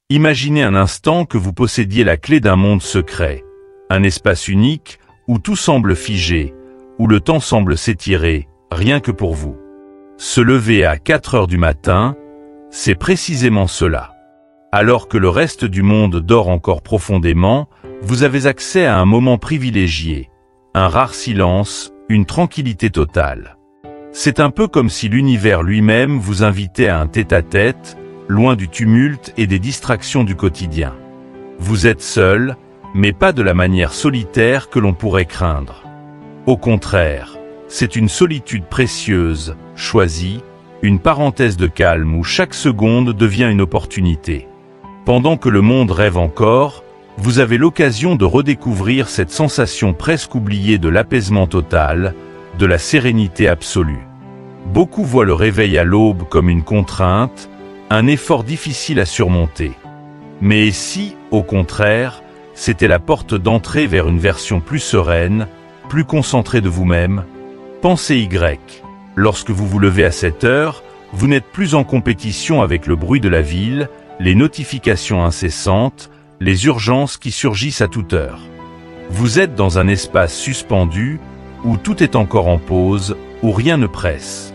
Imaginez un instant que vous possédiez la clé d'un monde secret, un espace unique où tout semble figé, où le temps semble s'étirer, rien que pour vous. Se lever à 4 heures du matin, c'est précisément cela. Alors que le reste du monde dort encore profondément, vous avez accès à un moment privilégié, un rare silence, une tranquillité totale. C'est un peu comme si l'univers lui-même vous invitait à un tête-à-tête, loin du tumulte et des distractions du quotidien. Vous êtes seul, mais pas de la manière solitaire que l'on pourrait craindre. Au contraire, c'est une solitude précieuse, choisie, une parenthèse de calme où chaque seconde devient une opportunité. Pendant que le monde rêve encore, vous avez l'occasion de redécouvrir cette sensation presque oubliée de l'apaisement total, de la sérénité absolue. Beaucoup voient le réveil à l'aube comme une contrainte, un effort difficile à surmonter. Mais si, au contraire, c'était la porte d'entrée vers une version plus sereine, plus concentrée de vous-même? Pensez Y. Lorsque vous vous levez à 7 heures, vous n'êtes plus en compétition avec le bruit de la ville, les notifications incessantes, les urgences qui surgissent à toute heure. Vous êtes dans un espace suspendu, où tout est encore en pause, où rien ne presse.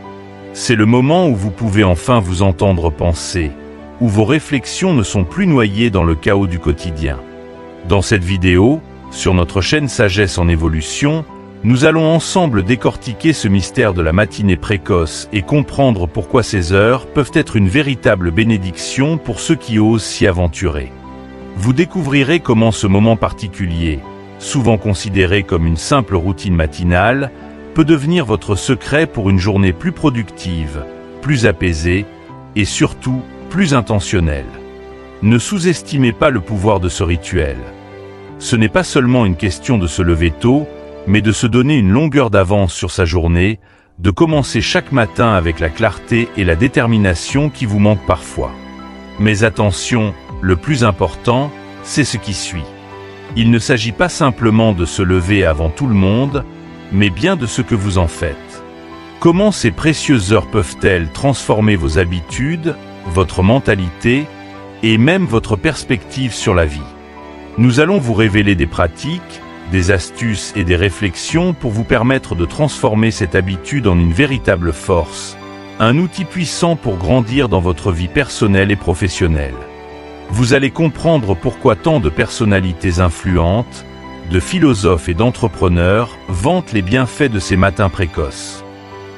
C'est le moment où vous pouvez enfin vous entendre penser, où vos réflexions ne sont plus noyées dans le chaos du quotidien. Dans cette vidéo, sur notre chaîne Sagesse en évolution, nous allons ensemble décortiquer ce mystère de la matinée précoce et comprendre pourquoi ces heures peuvent être une véritable bénédiction pour ceux qui osent s'y aventurer. Vous découvrirez comment ce moment particulier, souvent considéré comme une simple routine matinale, peut devenir votre secret pour une journée plus productive, plus apaisée et surtout plus intentionnelle. Ne sous-estimez pas le pouvoir de ce rituel. Ce n'est pas seulement une question de se lever tôt, mais de se donner une longueur d'avance sur sa journée, de commencer chaque matin avec la clarté et la détermination qui vous manquent parfois. Mais attention, le plus important, c'est ce qui suit. Il ne s'agit pas simplement de se lever avant tout le monde, mais bien de ce que vous en faites. Comment ces précieuses heures peuvent-elles transformer vos habitudes, votre mentalité et même votre perspective sur la vie? Nous allons vous révéler des pratiques, des astuces et des réflexions pour vous permettre de transformer cette habitude en une véritable force, un outil puissant pour grandir dans votre vie personnelle et professionnelle. Vous allez comprendre pourquoi tant de personnalités influentes, de philosophes et d'entrepreneurs vantent les bienfaits de ces matins précoces.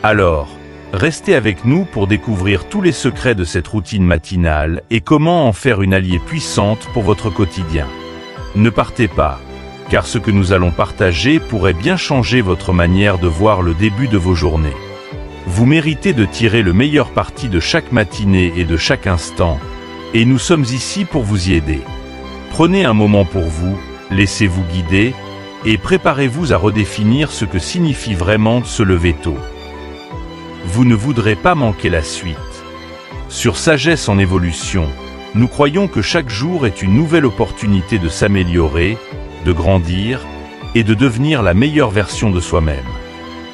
Alors, restez avec nous pour découvrir tous les secrets de cette routine matinale et comment en faire une alliée puissante pour votre quotidien. Ne partez pas, car ce que nous allons partager pourrait bien changer votre manière de voir le début de vos journées. Vous méritez de tirer le meilleur parti de chaque matinée et de chaque instant, et nous sommes ici pour vous y aider. Prenez un moment pour vous, laissez-vous guider, et préparez-vous à redéfinir ce que signifie vraiment de se lever tôt. Vous ne voudrez pas manquer la suite. Sur Sagesse en évolution, nous croyons que chaque jour est une nouvelle opportunité de s'améliorer, de grandir et de devenir la meilleure version de soi-même.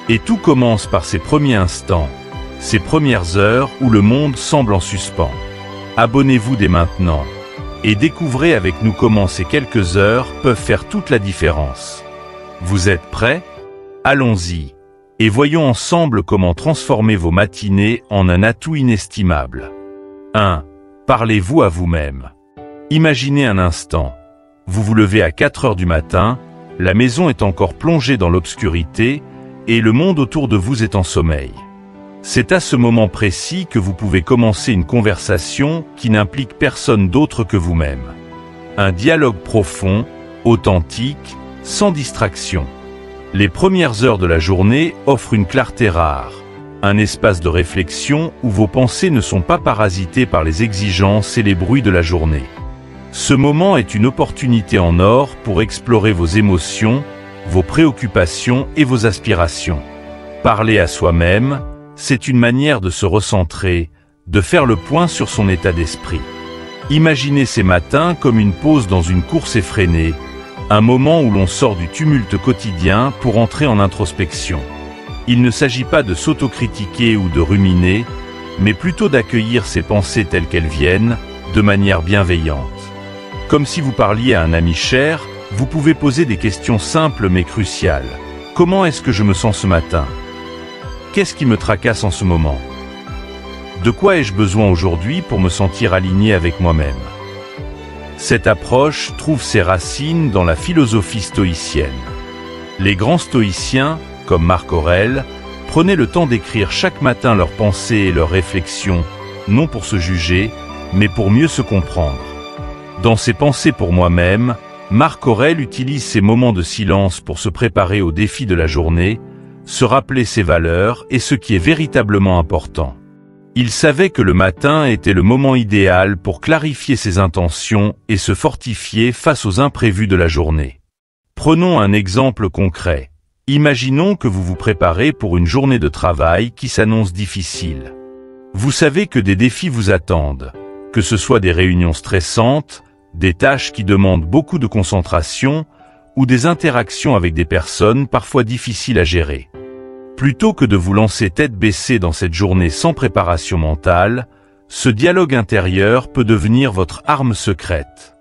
Et tout commence par ces premiers instants, ces premières heures où le monde semble en suspens. Abonnez-vous dès maintenant et découvrez avec nous comment ces quelques heures peuvent faire toute la différence. Vous êtes prêts? Allons-y et voyons ensemble comment transformer vos matinées en un atout inestimable. 1. Parlez-vous à vous-même. Imaginez un instant. Vous vous levez à 4 heures du matin, la maison est encore plongée dans l'obscurité et le monde autour de vous est en sommeil. C'est à ce moment précis que vous pouvez commencer une conversation qui n'implique personne d'autre que vous-même. Un dialogue profond, authentique, sans distraction. Les premières heures de la journée offrent une clarté rare, un espace de réflexion où vos pensées ne sont pas parasitées par les exigences et les bruits de la journée. Ce moment est une opportunité en or pour explorer vos émotions, vos préoccupations et vos aspirations. Parler à soi-même, c'est une manière de se recentrer, de faire le point sur son état d'esprit. Imaginez ces matins comme une pause dans une course effrénée, un moment où l'on sort du tumulte quotidien pour entrer en introspection. Il ne s'agit pas de s'autocritiquer ou de ruminer, mais plutôt d'accueillir ses pensées telles qu'elles viennent, de manière bienveillante. Comme si vous parliez à un ami cher, vous pouvez poser des questions simples mais cruciales. Comment est-ce que je me sens ce matin? Qu'est-ce qui me tracasse en ce moment? De quoi ai-je besoin aujourd'hui pour me sentir aligné avec moi-même? Cette approche trouve ses racines dans la philosophie stoïcienne. Les grands stoïciens, comme Marc Aurèle, prenaient le temps d'écrire chaque matin leurs pensées et leurs réflexions, non pour se juger, mais pour mieux se comprendre. Dans ses pensées pour moi-même, Marc Aurèle utilise ces moments de silence pour se préparer aux défis de la journée, se rappeler ses valeurs et ce qui est véritablement important. Il savait que le matin était le moment idéal pour clarifier ses intentions et se fortifier face aux imprévus de la journée. Prenons un exemple concret. Imaginons que vous vous préparez pour une journée de travail qui s'annonce difficile. Vous savez que des défis vous attendent, que ce soit des réunions stressantes, des tâches qui demandent beaucoup de concentration ou des interactions avec des personnes parfois difficiles à gérer. Plutôt que de vous lancer tête baissée dans cette journée sans préparation mentale, ce dialogue intérieur peut devenir votre arme secrète.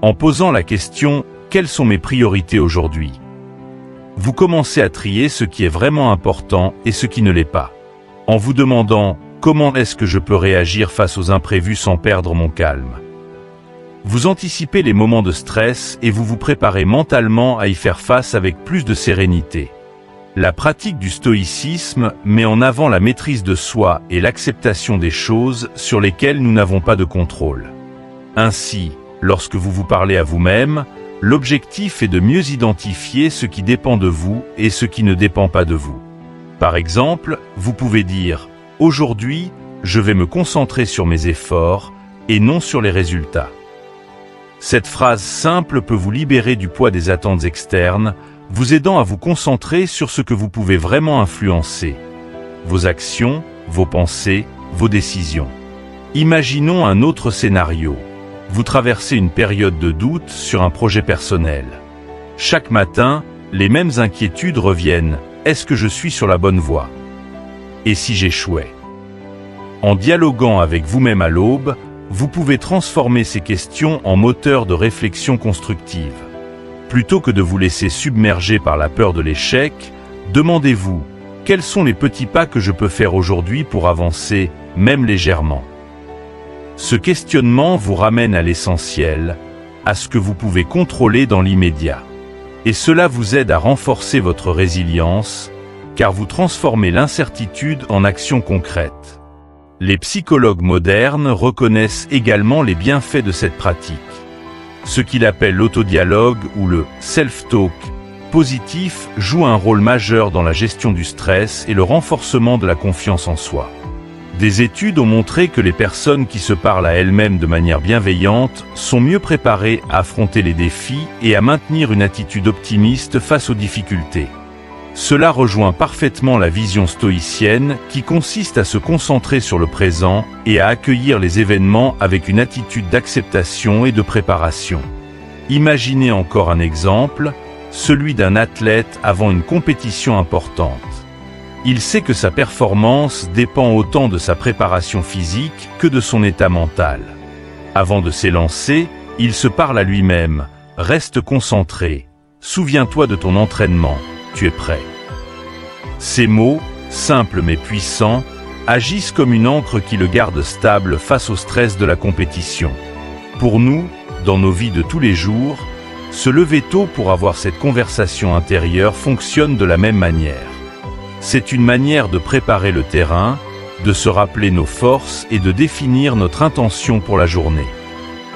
En posant la question « Quelles sont mes priorités aujourd'hui ?», vous commencez à trier ce qui est vraiment important et ce qui ne l'est pas. En vous demandant « Comment est-ce que je peux réagir face aux imprévus sans perdre mon calme ?», vous anticipez les moments de stress et vous vous préparez mentalement à y faire face avec plus de sérénité. La pratique du stoïcisme met en avant la maîtrise de soi et l'acceptation des choses sur lesquelles nous n'avons pas de contrôle. Ainsi, lorsque vous vous parlez à vous-même, l'objectif est de mieux identifier ce qui dépend de vous et ce qui ne dépend pas de vous. Par exemple, vous pouvez dire « Aujourd'hui, je vais me concentrer sur mes efforts et non sur les résultats ». Cette phrase simple peut vous libérer du poids des attentes externes, vous aidant à vous concentrer sur ce que vous pouvez vraiment influencer. Vos actions, vos pensées, vos décisions. Imaginons un autre scénario. Vous traversez une période de doute sur un projet personnel. Chaque matin, les mêmes inquiétudes reviennent. Est-ce que je suis sur la bonne voie? Et si j'échouais? En dialoguant avec vous-même à l'aube, vous pouvez transformer ces questions en moteurs de réflexion constructive. Plutôt que de vous laisser submerger par la peur de l'échec, demandez-vous « Quels sont les petits pas que je peux faire aujourd'hui pour avancer, même légèrement ?» Ce questionnement vous ramène à l'essentiel, à ce que vous pouvez contrôler dans l'immédiat. Et cela vous aide à renforcer votre résilience, car vous transformez l'incertitude en action concrète. Les psychologues modernes reconnaissent également les bienfaits de cette pratique. Ce qu'il appelle l'autodialogue ou le self-talk positif joue un rôle majeur dans la gestion du stress et le renforcement de la confiance en soi. Des études ont montré que les personnes qui se parlent à elles-mêmes de manière bienveillante sont mieux préparées à affronter les défis et à maintenir une attitude optimiste face aux difficultés. Cela rejoint parfaitement la vision stoïcienne qui consiste à se concentrer sur le présent et à accueillir les événements avec une attitude d'acceptation et de préparation. Imaginez encore un exemple, celui d'un athlète avant une compétition importante. Il sait que sa performance dépend autant de sa préparation physique que de son état mental. Avant de s'élancer, il se parle à lui-même, reste concentré, souviens-toi de ton entraînement. Tu es prêt. Ces mots, simples mais puissants, agissent comme une ancre qui le garde stable face au stress de la compétition. Pour nous, dans nos vies de tous les jours, se lever tôt pour avoir cette conversation intérieure fonctionne de la même manière. C'est une manière de préparer le terrain, de se rappeler nos forces et de définir notre intention pour la journée.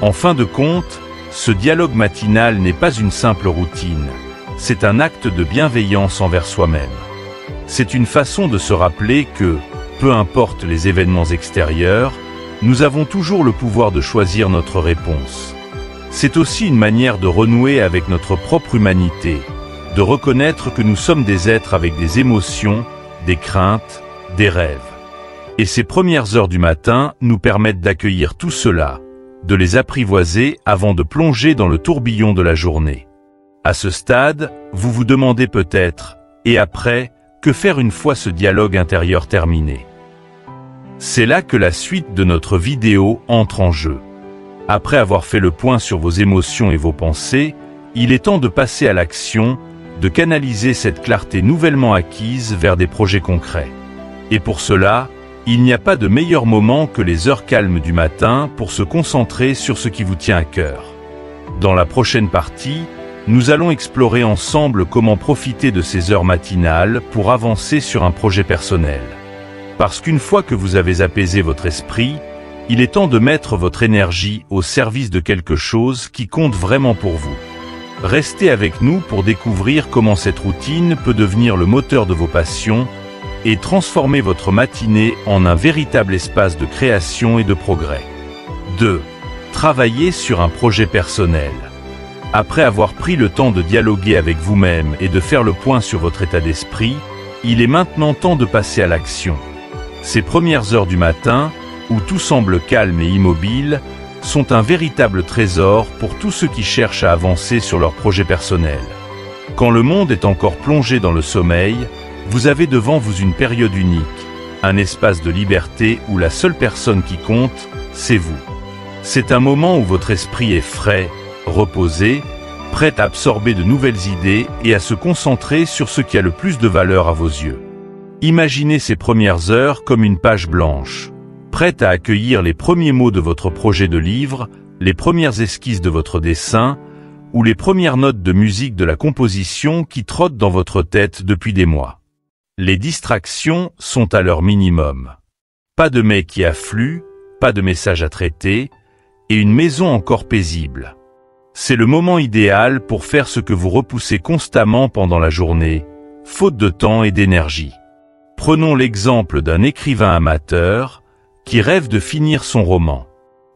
En fin de compte, ce dialogue matinal n'est pas une simple routine. C'est un acte de bienveillance envers soi-même. C'est une façon de se rappeler que, peu importe les événements extérieurs, nous avons toujours le pouvoir de choisir notre réponse. C'est aussi une manière de renouer avec notre propre humanité, de reconnaître que nous sommes des êtres avec des émotions, des craintes, des rêves. Et ces premières heures du matin nous permettent d'accueillir tout cela, de les apprivoiser avant de plonger dans le tourbillon de la journée. À ce stade, vous vous demandez peut-être, et après, que faire une fois ce dialogue intérieur terminé? C'est là que la suite de notre vidéo entre en jeu. Après avoir fait le point sur vos émotions et vos pensées, il est temps de passer à l'action, de canaliser cette clarté nouvellement acquise vers des projets concrets. Et pour cela, il n'y a pas de meilleur moment que les heures calmes du matin pour se concentrer sur ce qui vous tient à cœur. Dans la prochaine partie, nous allons explorer ensemble comment profiter de ces heures matinales pour avancer sur un projet personnel. Parce qu'une fois que vous avez apaisé votre esprit, il est temps de mettre votre énergie au service de quelque chose qui compte vraiment pour vous. Restez avec nous pour découvrir comment cette routine peut devenir le moteur de vos passions et transformer votre matinée en un véritable espace de création et de progrès. 2. Travailler sur un projet personnel. Après avoir pris le temps de dialoguer avec vous-même et de faire le point sur votre état d'esprit, il est maintenant temps de passer à l'action. Ces premières heures du matin, où tout semble calme et immobile, sont un véritable trésor pour tous ceux qui cherchent à avancer sur leur projet personnel. Quand le monde est encore plongé dans le sommeil, vous avez devant vous une période unique, un espace de liberté où la seule personne qui compte, c'est vous. C'est un moment où votre esprit est frais, reposé, prêt à absorber de nouvelles idées et à se concentrer sur ce qui a le plus de valeur à vos yeux. Imaginez ces premières heures comme une page blanche, prête à accueillir les premiers mots de votre projet de livre, les premières esquisses de votre dessin, ou les premières notes de musique de la composition qui trottent dans votre tête depuis des mois. Les distractions sont à leur minimum. Pas de mails qui affluent, pas de messages à traiter, et une maison encore paisible. C'est le moment idéal pour faire ce que vous repoussez constamment pendant la journée, faute de temps et d'énergie. Prenons l'exemple d'un écrivain amateur qui rêve de finir son roman.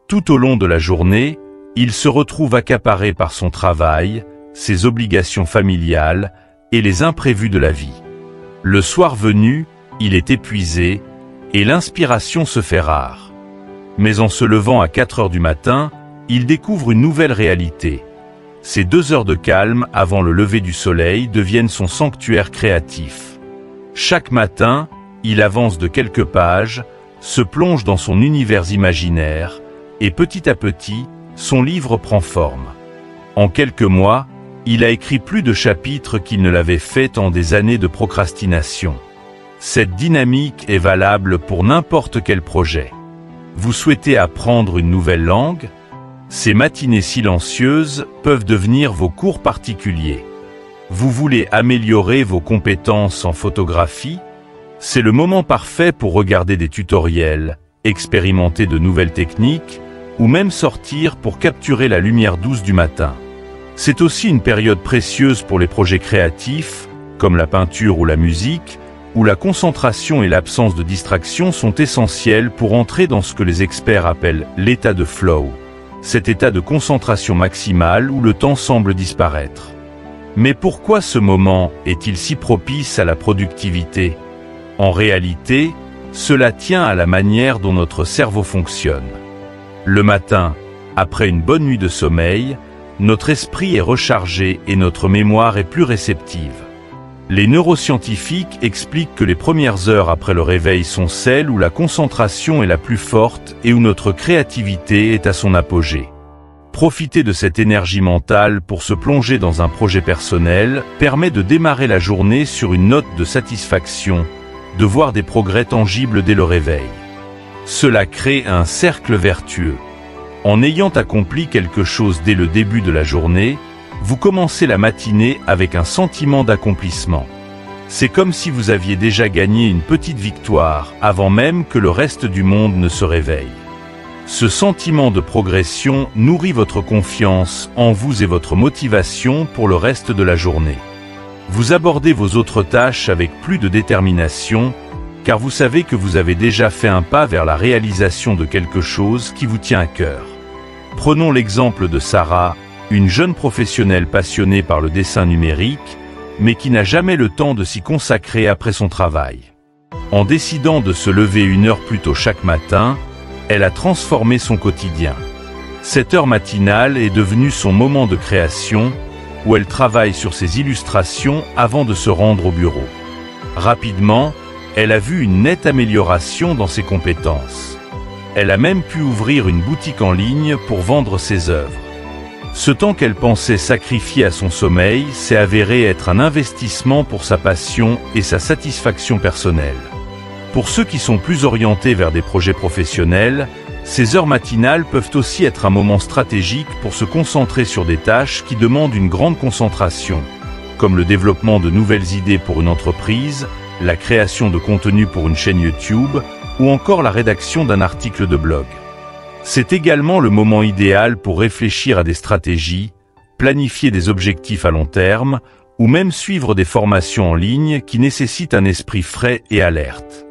Tout au long de la journée, il se retrouve accaparé par son travail, ses obligations familiales et les imprévus de la vie. Le soir venu, il est épuisé et l'inspiration se fait rare. Mais en se levant à 4 heures du matin, il découvre une nouvelle réalité. Ces 2 heures de calme avant le lever du soleil deviennent son sanctuaire créatif. Chaque matin, il avance de quelques pages, se plonge dans son univers imaginaire, et petit à petit, son livre prend forme. En quelques mois, il a écrit plus de chapitres qu'il ne l'avait fait en des années de procrastination. Cette dynamique est valable pour n'importe quel projet. Vous souhaitez apprendre une nouvelle langue ? Ces matinées silencieuses peuvent devenir vos cours particuliers. Vous voulez améliorer vos compétences en photographie ? C'est le moment parfait pour regarder des tutoriels, expérimenter de nouvelles techniques, ou même sortir pour capturer la lumière douce du matin. C'est aussi une période précieuse pour les projets créatifs, comme la peinture ou la musique, où la concentration et l'absence de distraction sont essentielles pour entrer dans ce que les experts appellent l'état de flow. Cet état de concentration maximale où le temps semble disparaître. Mais pourquoi ce moment est-il si propice à la productivité ? En réalité, cela tient à la manière dont notre cerveau fonctionne. Le matin, après une bonne nuit de sommeil, notre esprit est rechargé et notre mémoire est plus réceptive. Les neuroscientifiques expliquent que les premières heures après le réveil sont celles où la concentration est la plus forte et où notre créativité est à son apogée. Profiter de cette énergie mentale pour se plonger dans un projet personnel permet de démarrer la journée sur une note de satisfaction, de voir des progrès tangibles dès le réveil. Cela crée un cercle vertueux. En ayant accompli quelque chose dès le début de la journée, vous commencez la matinée avec un sentiment d'accomplissement. C'est comme si vous aviez déjà gagné une petite victoire avant même que le reste du monde ne se réveille. Ce sentiment de progression nourrit votre confiance en vous et votre motivation pour le reste de la journée. Vous abordez vos autres tâches avec plus de détermination, car vous savez que vous avez déjà fait un pas vers la réalisation de quelque chose qui vous tient à cœur. Prenons l'exemple de Sarah, une jeune professionnelle passionnée par le dessin numérique, mais qui n'a jamais le temps de s'y consacrer après son travail. En décidant de se lever 1 heure plus tôt chaque matin, elle a transformé son quotidien. Cette heure matinale est devenue son moment de création, où elle travaille sur ses illustrations avant de se rendre au bureau. Rapidement, elle a vu une nette amélioration dans ses compétences. Elle a même pu ouvrir une boutique en ligne pour vendre ses œuvres. Ce temps qu'elle pensait sacrifier à son sommeil s'est avéré être un investissement pour sa passion et sa satisfaction personnelle. Pour ceux qui sont plus orientés vers des projets professionnels, ces heures matinales peuvent aussi être un moment stratégique pour se concentrer sur des tâches qui demandent une grande concentration, comme le développement de nouvelles idées pour une entreprise, la création de contenu pour une chaîne YouTube, ou encore la rédaction d'un article de blog. C'est également le moment idéal pour réfléchir à des stratégies, planifier des objectifs à long terme, ou même suivre des formations en ligne qui nécessitent un esprit frais et alerte.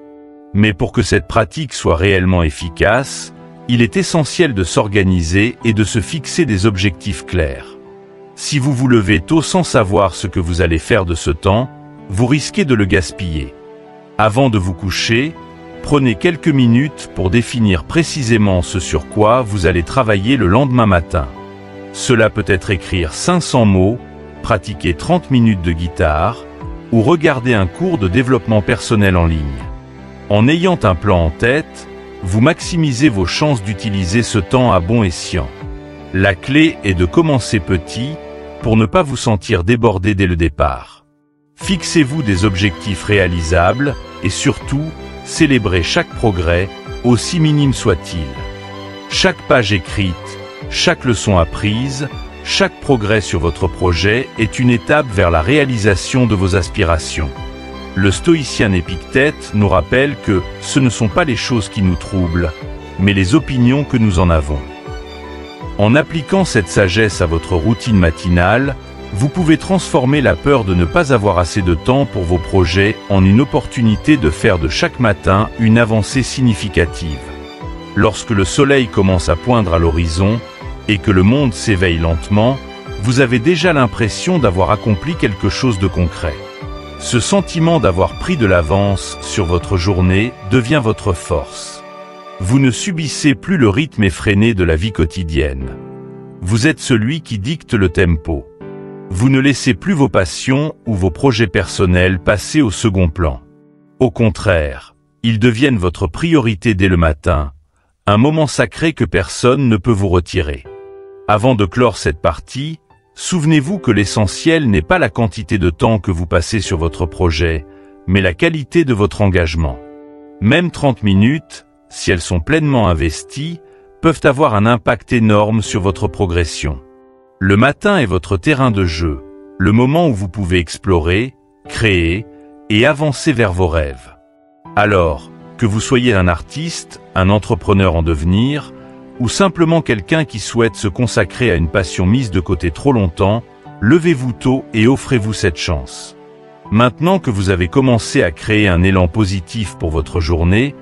Mais pour que cette pratique soit réellement efficace, il est essentiel de s'organiser et de se fixer des objectifs clairs. Si vous vous levez tôt sans savoir ce que vous allez faire de ce temps, vous risquez de le gaspiller. Avant de vous coucher, prenez quelques minutes pour définir précisément ce sur quoi vous allez travailler le lendemain matin. Cela peut être écrire 500 mots, pratiquer 30 minutes de guitare, ou regarder un cours de développement personnel en ligne. En ayant un plan en tête, vous maximisez vos chances d'utiliser ce temps à bon escient. La clé est de commencer petit, pour ne pas vous sentir débordé dès le départ. Fixez-vous des objectifs réalisables, et surtout, célébrez chaque progrès, aussi minime soit-il. Chaque page écrite, chaque leçon apprise, chaque progrès sur votre projet est une étape vers la réalisation de vos aspirations. Le stoïcien Épictète nous rappelle que ce ne sont pas les choses qui nous troublent, mais les opinions que nous en avons. En appliquant cette sagesse à votre routine matinale, vous pouvez transformer la peur de ne pas avoir assez de temps pour vos projets en une opportunité de faire de chaque matin une avancée significative. Lorsque le soleil commence à poindre à l'horizon et que le monde s'éveille lentement, vous avez déjà l'impression d'avoir accompli quelque chose de concret. Ce sentiment d'avoir pris de l'avance sur votre journée devient votre force. Vous ne subissez plus le rythme effréné de la vie quotidienne. Vous êtes celui qui dicte le tempo. Vous ne laissez plus vos passions ou vos projets personnels passer au second plan. Au contraire, ils deviennent votre priorité dès le matin, un moment sacré que personne ne peut vous retirer. Avant de clore cette partie, souvenez-vous que l'essentiel n'est pas la quantité de temps que vous passez sur votre projet, mais la qualité de votre engagement. Même 30 minutes, si elles sont pleinement investies, peuvent avoir un impact énorme sur votre progression. Le matin est votre terrain de jeu, le moment où vous pouvez explorer, créer et avancer vers vos rêves. Alors, que vous soyez un artiste, un entrepreneur en devenir, ou simplement quelqu'un qui souhaite se consacrer à une passion mise de côté trop longtemps, levez-vous tôt et offrez-vous cette chance. Maintenant que vous avez commencé à créer un élan positif pour votre journée,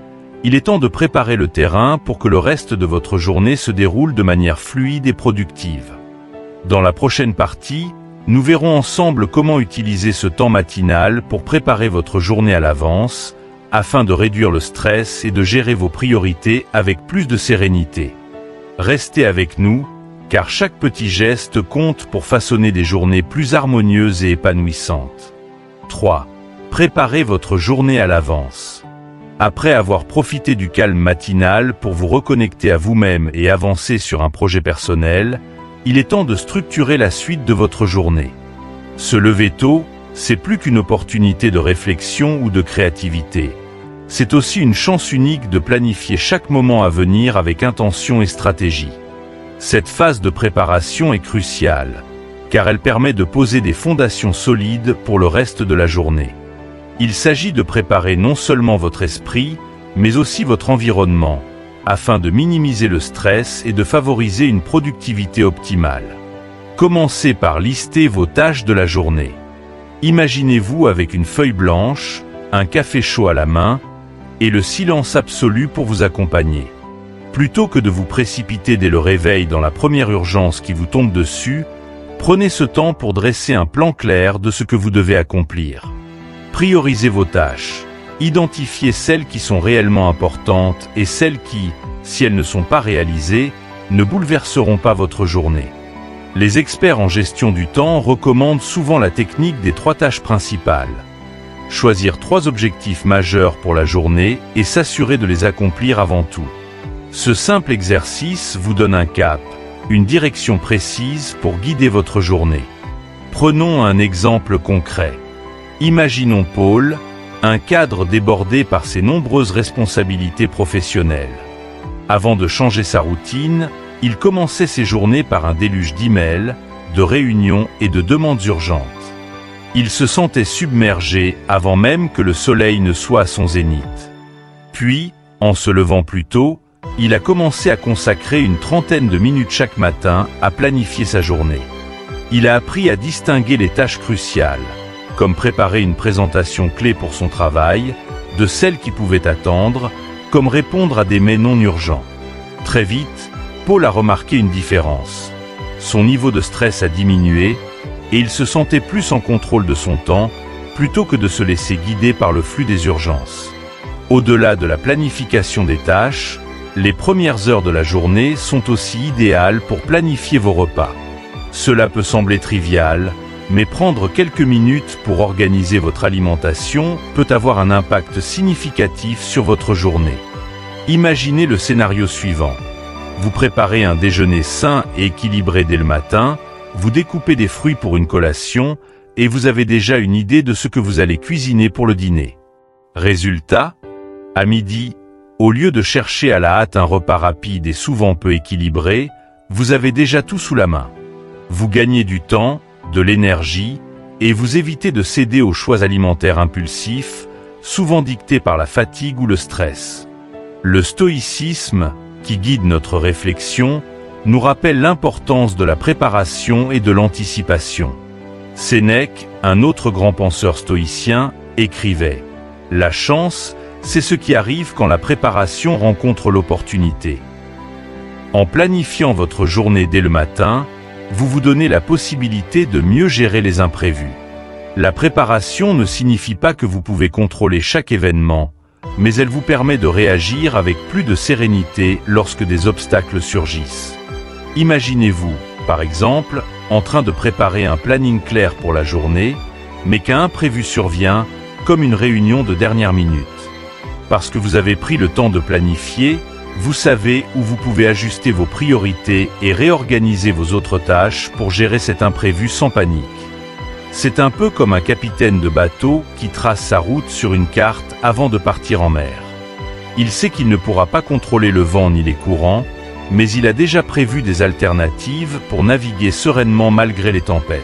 il est temps de préparer le terrain pour que le reste de votre journée se déroule de manière fluide et productive. Dans la prochaine partie, nous verrons ensemble comment utiliser ce temps matinal pour préparer votre journée à l'avance, afin de réduire le stress et de gérer vos priorités avec plus de sérénité. Restez avec nous, car chaque petit geste compte pour façonner des journées plus harmonieuses et épanouissantes. 3. Préparez votre journée à l'avance. Après avoir profité du calme matinal pour vous reconnecter à vous-même et avancer sur un projet personnel, il est temps de structurer la suite de votre journée. Se lever tôt, c'est plus qu'une opportunité de réflexion ou de créativité. C'est aussi une chance unique de planifier chaque moment à venir avec intention et stratégie. Cette phase de préparation est cruciale, car elle permet de poser des fondations solides pour le reste de la journée. Il s'agit de préparer non seulement votre esprit, mais aussi votre environnement, afin de minimiser le stress et de favoriser une productivité optimale. Commencez par lister vos tâches de la journée. Imaginez-vous avec une feuille blanche, un café chaud à la main, et le silence absolu pour vous accompagner. Plutôt que de vous précipiter dès le réveil dans la première urgence qui vous tombe dessus, prenez ce temps pour dresser un plan clair de ce que vous devez accomplir. Priorisez vos tâches. Identifiez celles qui sont réellement importantes et celles qui, si elles ne sont pas réalisées, ne bouleverseront pas votre journée. Les experts en gestion du temps recommandent souvent la technique des 3 tâches principales. Choisir 3 objectifs majeurs pour la journée et s'assurer de les accomplir avant tout. Ce simple exercice vous donne un cap, une direction précise pour guider votre journée. Prenons un exemple concret. Imaginons Paul, un cadre débordé par ses nombreuses responsabilités professionnelles. Avant de changer sa routine, il commençait ses journées par un déluge d'emails, de réunions et de demandes urgentes. Il se sentait submergé avant même que le soleil ne soit à son zénith. Puis, en se levant plus tôt, il a commencé à consacrer une trentaine de minutes chaque matin à planifier sa journée. Il a appris à distinguer les tâches cruciales, comme préparer une présentation clé pour son travail, de celles qui pouvaient attendre, comme répondre à des mails non urgents. Très vite, Paul a remarqué une différence. Son niveau de stress a diminué et il se sentait plus en contrôle de son temps, plutôt que de se laisser guider par le flux des urgences. Au-delà de la planification des tâches, les premières heures de la journée sont aussi idéales pour planifier vos repas. Cela peut sembler trivial, mais prendre quelques minutes pour organiser votre alimentation peut avoir un impact significatif sur votre journée. Imaginez le scénario suivant. Vous préparez un déjeuner sain et équilibré dès le matin, vous découpez des fruits pour une collation et vous avez déjà une idée de ce que vous allez cuisiner pour le dîner. Résultat, à midi, au lieu de chercher à la hâte un repas rapide et souvent peu équilibré, vous avez déjà tout sous la main. Vous gagnez du temps, de l'énergie, et vous évitez de céder aux choix alimentaires impulsifs, souvent dictés par la fatigue ou le stress. Le stoïcisme, qui guide notre réflexion, nous rappelle l'importance de la préparation et de l'anticipation. Sénèque, un autre grand penseur stoïcien, écrivait « La chance, c'est ce qui arrive quand la préparation rencontre l'opportunité. » En planifiant votre journée dès le matin, vous vous donnez la possibilité de mieux gérer les imprévus. La préparation ne signifie pas que vous pouvez contrôler chaque événement, mais elle vous permet de réagir avec plus de sérénité lorsque des obstacles surgissent. Imaginez-vous, par exemple, en train de préparer un planning clair pour la journée, mais qu'un imprévu survient, comme une réunion de dernière minute. Parce que vous avez pris le temps de planifier, vous savez où vous pouvez ajuster vos priorités et réorganiser vos autres tâches pour gérer cet imprévu sans panique. C'est un peu comme un capitaine de bateau qui trace sa route sur une carte avant de partir en mer. Il sait qu'il ne pourra pas contrôler le vent ni les courants, mais il a déjà prévu des alternatives pour naviguer sereinement malgré les tempêtes.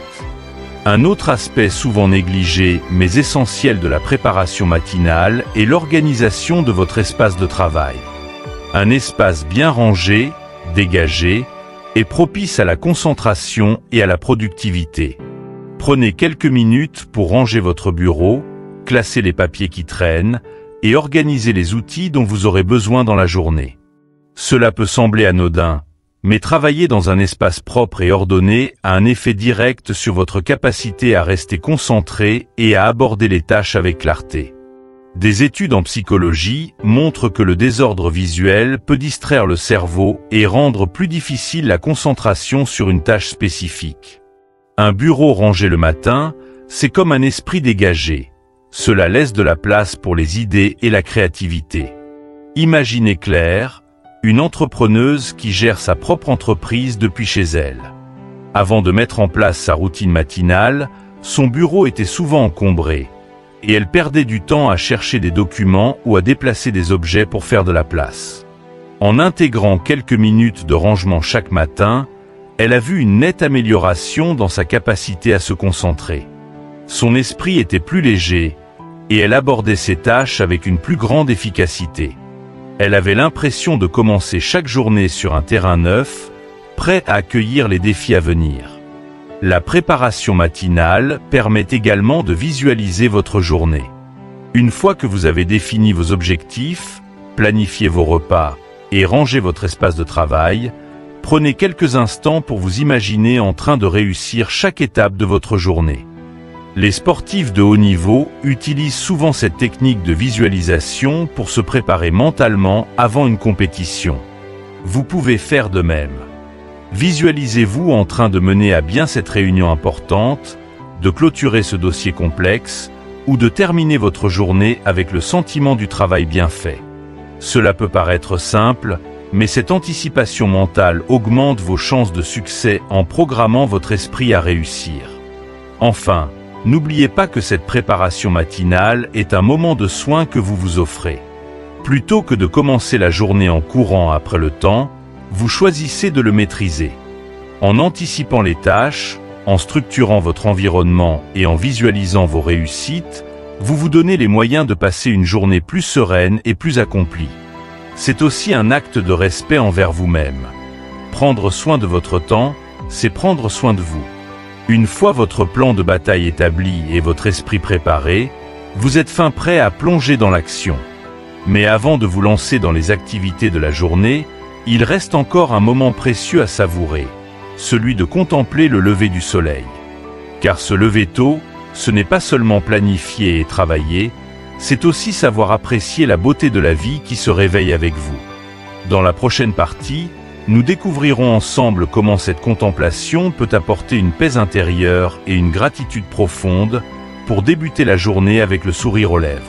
Un autre aspect souvent négligé mais essentiel de la préparation matinale est l'organisation de votre espace de travail. Un espace bien rangé, dégagé, est propice à la concentration et à la productivité. Prenez quelques minutes pour ranger votre bureau, classer les papiers qui traînent et organiser les outils dont vous aurez besoin dans la journée. Cela peut sembler anodin, mais travailler dans un espace propre et ordonné a un effet direct sur votre capacité à rester concentré et à aborder les tâches avec clarté. Des études en psychologie montrent que le désordre visuel peut distraire le cerveau et rendre plus difficile la concentration sur une tâche spécifique. Un bureau rangé le matin, c'est comme un esprit dégagé. Cela laisse de la place pour les idées et la créativité. Imaginez Claire, une entrepreneuse qui gère sa propre entreprise depuis chez elle. Avant de mettre en place sa routine matinale, son bureau était souvent encombré, et elle perdait du temps à chercher des documents ou à déplacer des objets pour faire de la place. En intégrant quelques minutes de rangement chaque matin, elle a vu une nette amélioration dans sa capacité à se concentrer. Son esprit était plus léger, et elle abordait ses tâches avec une plus grande efficacité. Elle avait l'impression de commencer chaque journée sur un terrain neuf, prêt à accueillir les défis à venir. La préparation matinale permet également de visualiser votre journée. Une fois que vous avez défini vos objectifs, planifié vos repas et rangé votre espace de travail, prenez quelques instants pour vous imaginer en train de réussir chaque étape de votre journée. Les sportifs de haut niveau utilisent souvent cette technique de visualisation pour se préparer mentalement avant une compétition. Vous pouvez faire de même. Visualisez-vous en train de mener à bien cette réunion importante, de clôturer ce dossier complexe, ou de terminer votre journée avec le sentiment du travail bien fait. Cela peut paraître simple, mais cette anticipation mentale augmente vos chances de succès en programmant votre esprit à réussir. Enfin, n'oubliez pas que cette préparation matinale est un moment de soin que vous vous offrez. Plutôt que de commencer la journée en courant après le temps, vous choisissez de le maîtriser. En anticipant les tâches, en structurant votre environnement et en visualisant vos réussites, vous vous donnez les moyens de passer une journée plus sereine et plus accomplie. C'est aussi un acte de respect envers vous-même. Prendre soin de votre temps, c'est prendre soin de vous. Une fois votre plan de bataille établi et votre esprit préparé, vous êtes fin prêt à plonger dans l'action. Mais avant de vous lancer dans les activités de la journée, il reste encore un moment précieux à savourer, celui de contempler le lever du soleil. Car se lever tôt, ce n'est pas seulement planifier et travailler, c'est aussi savoir apprécier la beauté de la vie qui se réveille avec vous. Dans la prochaine partie, nous découvrirons ensemble comment cette contemplation peut apporter une paix intérieure et une gratitude profonde pour débuter la journée avec le sourire aux lèvres.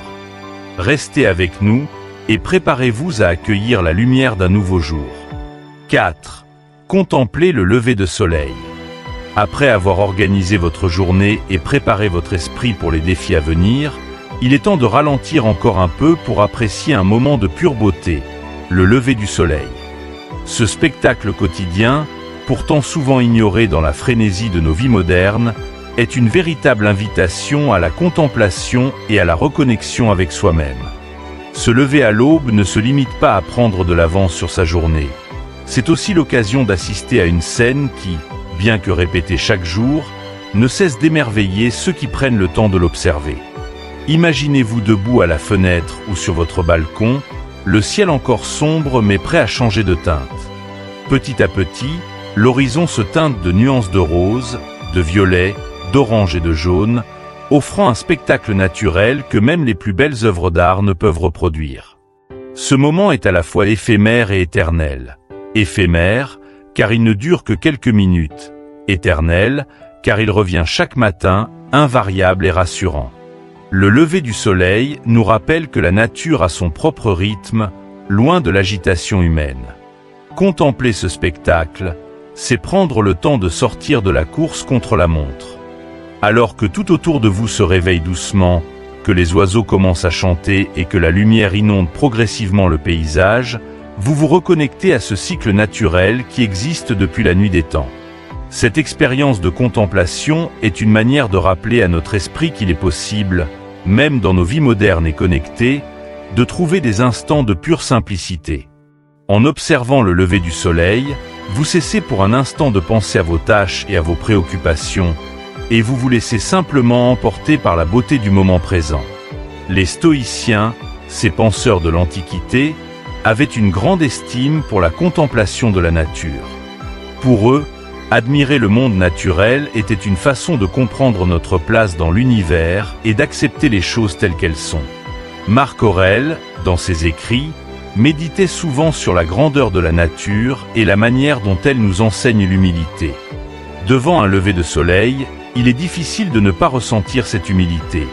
Restez avec nous et préparez-vous à accueillir la lumière d'un nouveau jour. 4. Contemplez le lever de soleil. Après avoir organisé votre journée et préparé votre esprit pour les défis à venir, il est temps de ralentir encore un peu pour apprécier un moment de pure beauté, le lever du soleil. Ce spectacle quotidien, pourtant souvent ignoré dans la frénésie de nos vies modernes, est une véritable invitation à la contemplation et à la reconnexion avec soi-même. Se lever à l'aube ne se limite pas à prendre de l'avance sur sa journée. C'est aussi l'occasion d'assister à une scène qui, bien que répétée chaque jour, ne cesse d'émerveiller ceux qui prennent le temps de l'observer. Imaginez-vous debout à la fenêtre ou sur votre balcon, le ciel encore sombre mais prêt à changer de teinte. Petit à petit, l'horizon se teinte de nuances de rose, de violet, d'orange et de jaune, offrant un spectacle naturel que même les plus belles œuvres d'art ne peuvent reproduire. Ce moment est à la fois éphémère et éternel. Éphémère, car il ne dure que quelques minutes. Éternel, car il revient chaque matin, invariable et rassurant. Le lever du soleil nous rappelle que la nature a son propre rythme, loin de l'agitation humaine. Contempler ce spectacle, c'est prendre le temps de sortir de la course contre la montre. Alors que tout autour de vous se réveille doucement, que les oiseaux commencent à chanter et que la lumière inonde progressivement le paysage, vous vous reconnectez à ce cycle naturel qui existe depuis la nuit des temps. Cette expérience de contemplation est une manière de rappeler à notre esprit qu'il est possible, même dans nos vies modernes et connectées, de trouver des instants de pure simplicité. En observant le lever du soleil, vous cessez pour un instant de penser à vos tâches et à vos préoccupations, et vous vous laissez simplement emporter par la beauté du moment présent. Les stoïciens, ces penseurs de l'Antiquité, avaient une grande estime pour la contemplation de la nature. Pour eux, admirer le monde naturel était une façon de comprendre notre place dans l'univers et d'accepter les choses telles qu'elles sont. Marc Aurèle, dans ses écrits, méditait souvent sur la grandeur de la nature et la manière dont elle nous enseigne l'humilité. Devant un lever de soleil, il est difficile de ne pas ressentir cette humilité.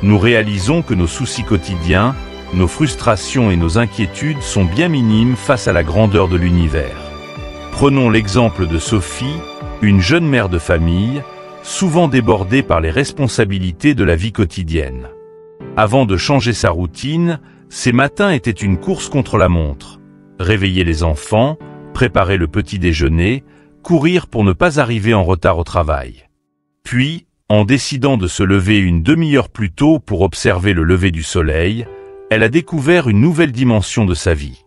Nous réalisons que nos soucis quotidiens, nos frustrations et nos inquiétudes sont bien minimes face à la grandeur de l'univers. Prenons l'exemple de Sophie, une jeune mère de famille, souvent débordée par les responsabilités de la vie quotidienne. Avant de changer sa routine, ses matins étaient une course contre la montre. Réveiller les enfants, préparer le petit déjeuner, courir pour ne pas arriver en retard au travail. Puis, en décidant de se lever une demi-heure plus tôt pour observer le lever du soleil, elle a découvert une nouvelle dimension de sa vie.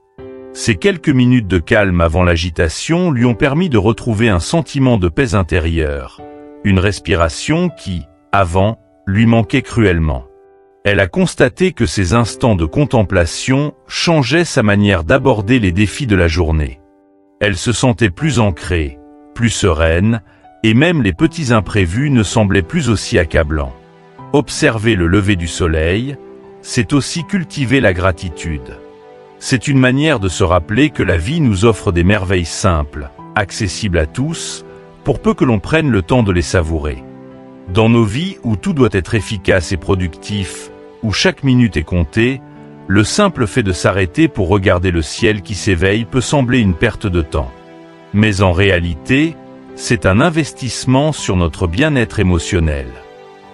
Ces quelques minutes de calme avant l'agitation lui ont permis de retrouver un sentiment de paix intérieure, une respiration qui, avant, lui manquait cruellement. Elle a constaté que ces instants de contemplation changeaient sa manière d'aborder les défis de la journée. Elle se sentait plus ancrée, plus sereine, et même les petits imprévus ne semblaient plus aussi accablants. Observer le lever du soleil, c'est aussi cultiver la gratitude. C'est une manière de se rappeler que la vie nous offre des merveilles simples, accessibles à tous, pour peu que l'on prenne le temps de les savourer. Dans nos vies où tout doit être efficace et productif, où chaque minute est comptée, Le simple fait de s'arrêter pour regarder le ciel qui s'éveille peut sembler une perte de temps. Mais en réalité, c'est un investissement sur notre bien-être émotionnel.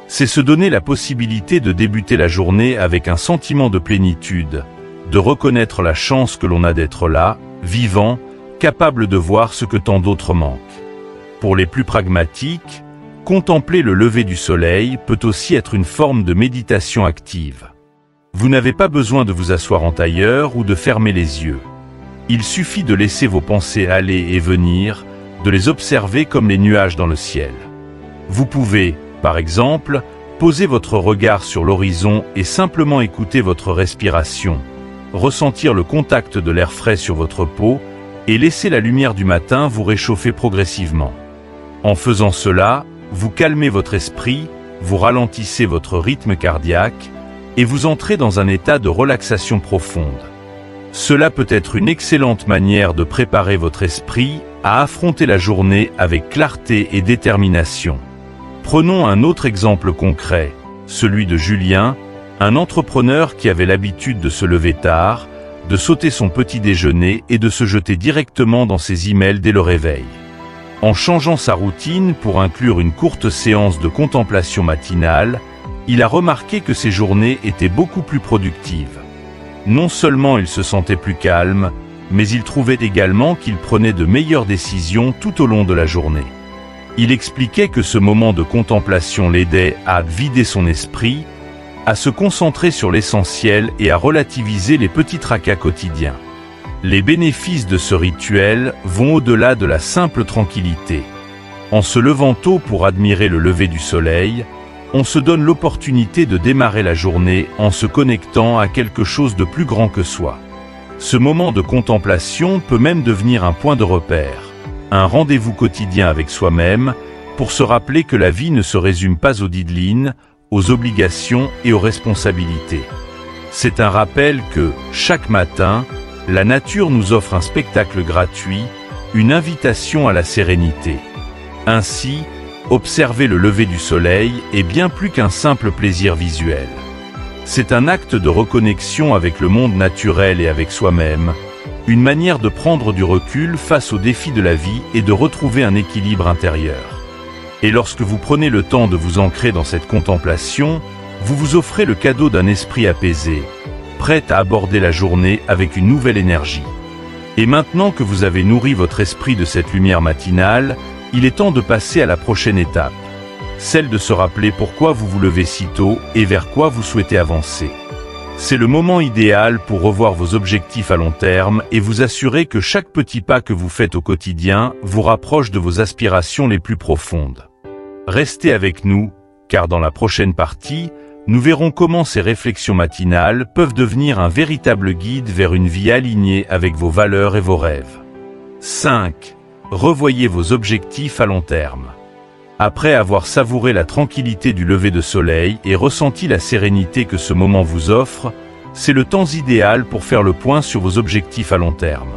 C'est se donner la possibilité de débuter la journée avec un sentiment de plénitude, de reconnaître la chance que l'on a d'être là, vivant, capable de voir ce que tant d'autres manquent. Pour les plus pragmatiques, contempler le lever du soleil peut aussi être une forme de méditation active. Vous n'avez pas besoin de vous asseoir en tailleur ou de fermer les yeux. Il suffit de laisser vos pensées aller et venir, de les observer comme les nuages dans le ciel. Vous pouvez, par exemple, poser votre regard sur l'horizon et simplement écouter votre respiration, ressentir le contact de l'air frais sur votre peau et laisser la lumière du matin vous réchauffer progressivement. En faisant cela, vous calmez votre esprit, vous ralentissez votre rythme cardiaque et vous entrez dans un état de relaxation profonde. Cela peut être une excellente manière de préparer votre esprit à affronter la journée avec clarté et détermination. Prenons un autre exemple concret, celui de Julien, un entrepreneur qui avait l'habitude de se lever tard, de sauter son petit déjeuner et de se jeter directement dans ses emails dès le réveil. En changeant sa routine pour inclure une courte séance de contemplation matinale, il a remarqué que ses journées étaient beaucoup plus productives. Non seulement il se sentait plus calme, mais il trouvait également qu'il prenait de meilleures décisions tout au long de la journée. Il expliquait que ce moment de contemplation l'aidait à vider son esprit, à se concentrer sur l'essentiel et à relativiser les petits tracas quotidiens. Les bénéfices de ce rituel vont au-delà de la simple tranquillité. En se levant tôt pour admirer le lever du soleil, on se donne l'opportunité de démarrer la journée en se connectant à quelque chose de plus grand que soi. Ce moment de contemplation peut même devenir un point de repère, un rendez-vous quotidien avec soi-même, pour se rappeler que la vie ne se résume pas aux deadlines, aux obligations et aux responsabilités. C'est un rappel que, chaque matin, la nature nous offre un spectacle gratuit, une invitation à la sérénité. Ainsi, observer le lever du soleil est bien plus qu'un simple plaisir visuel. C'est un acte de reconnexion avec le monde naturel et avec soi-même, une manière de prendre du recul face aux défis de la vie et de retrouver un équilibre intérieur. Et lorsque vous prenez le temps de vous ancrer dans cette contemplation, vous vous offrez le cadeau d'un esprit apaisé, prêt à aborder la journée avec une nouvelle énergie. Et maintenant que vous avez nourri votre esprit de cette lumière matinale, il est temps de passer à la prochaine étape, celle de se rappeler pourquoi vous vous levez si tôt et vers quoi vous souhaitez avancer. C'est le moment idéal pour revoir vos objectifs à long terme et vous assurer que chaque petit pas que vous faites au quotidien vous rapproche de vos aspirations les plus profondes. Restez avec nous, car dans la prochaine partie, nous verrons comment ces réflexions matinales peuvent devenir un véritable guide vers une vie alignée avec vos valeurs et vos rêves. 5. Revoyez vos objectifs à long terme. Après avoir savouré la tranquillité du lever de soleil et ressenti la sérénité que ce moment vous offre, c'est le temps idéal pour faire le point sur vos objectifs à long terme.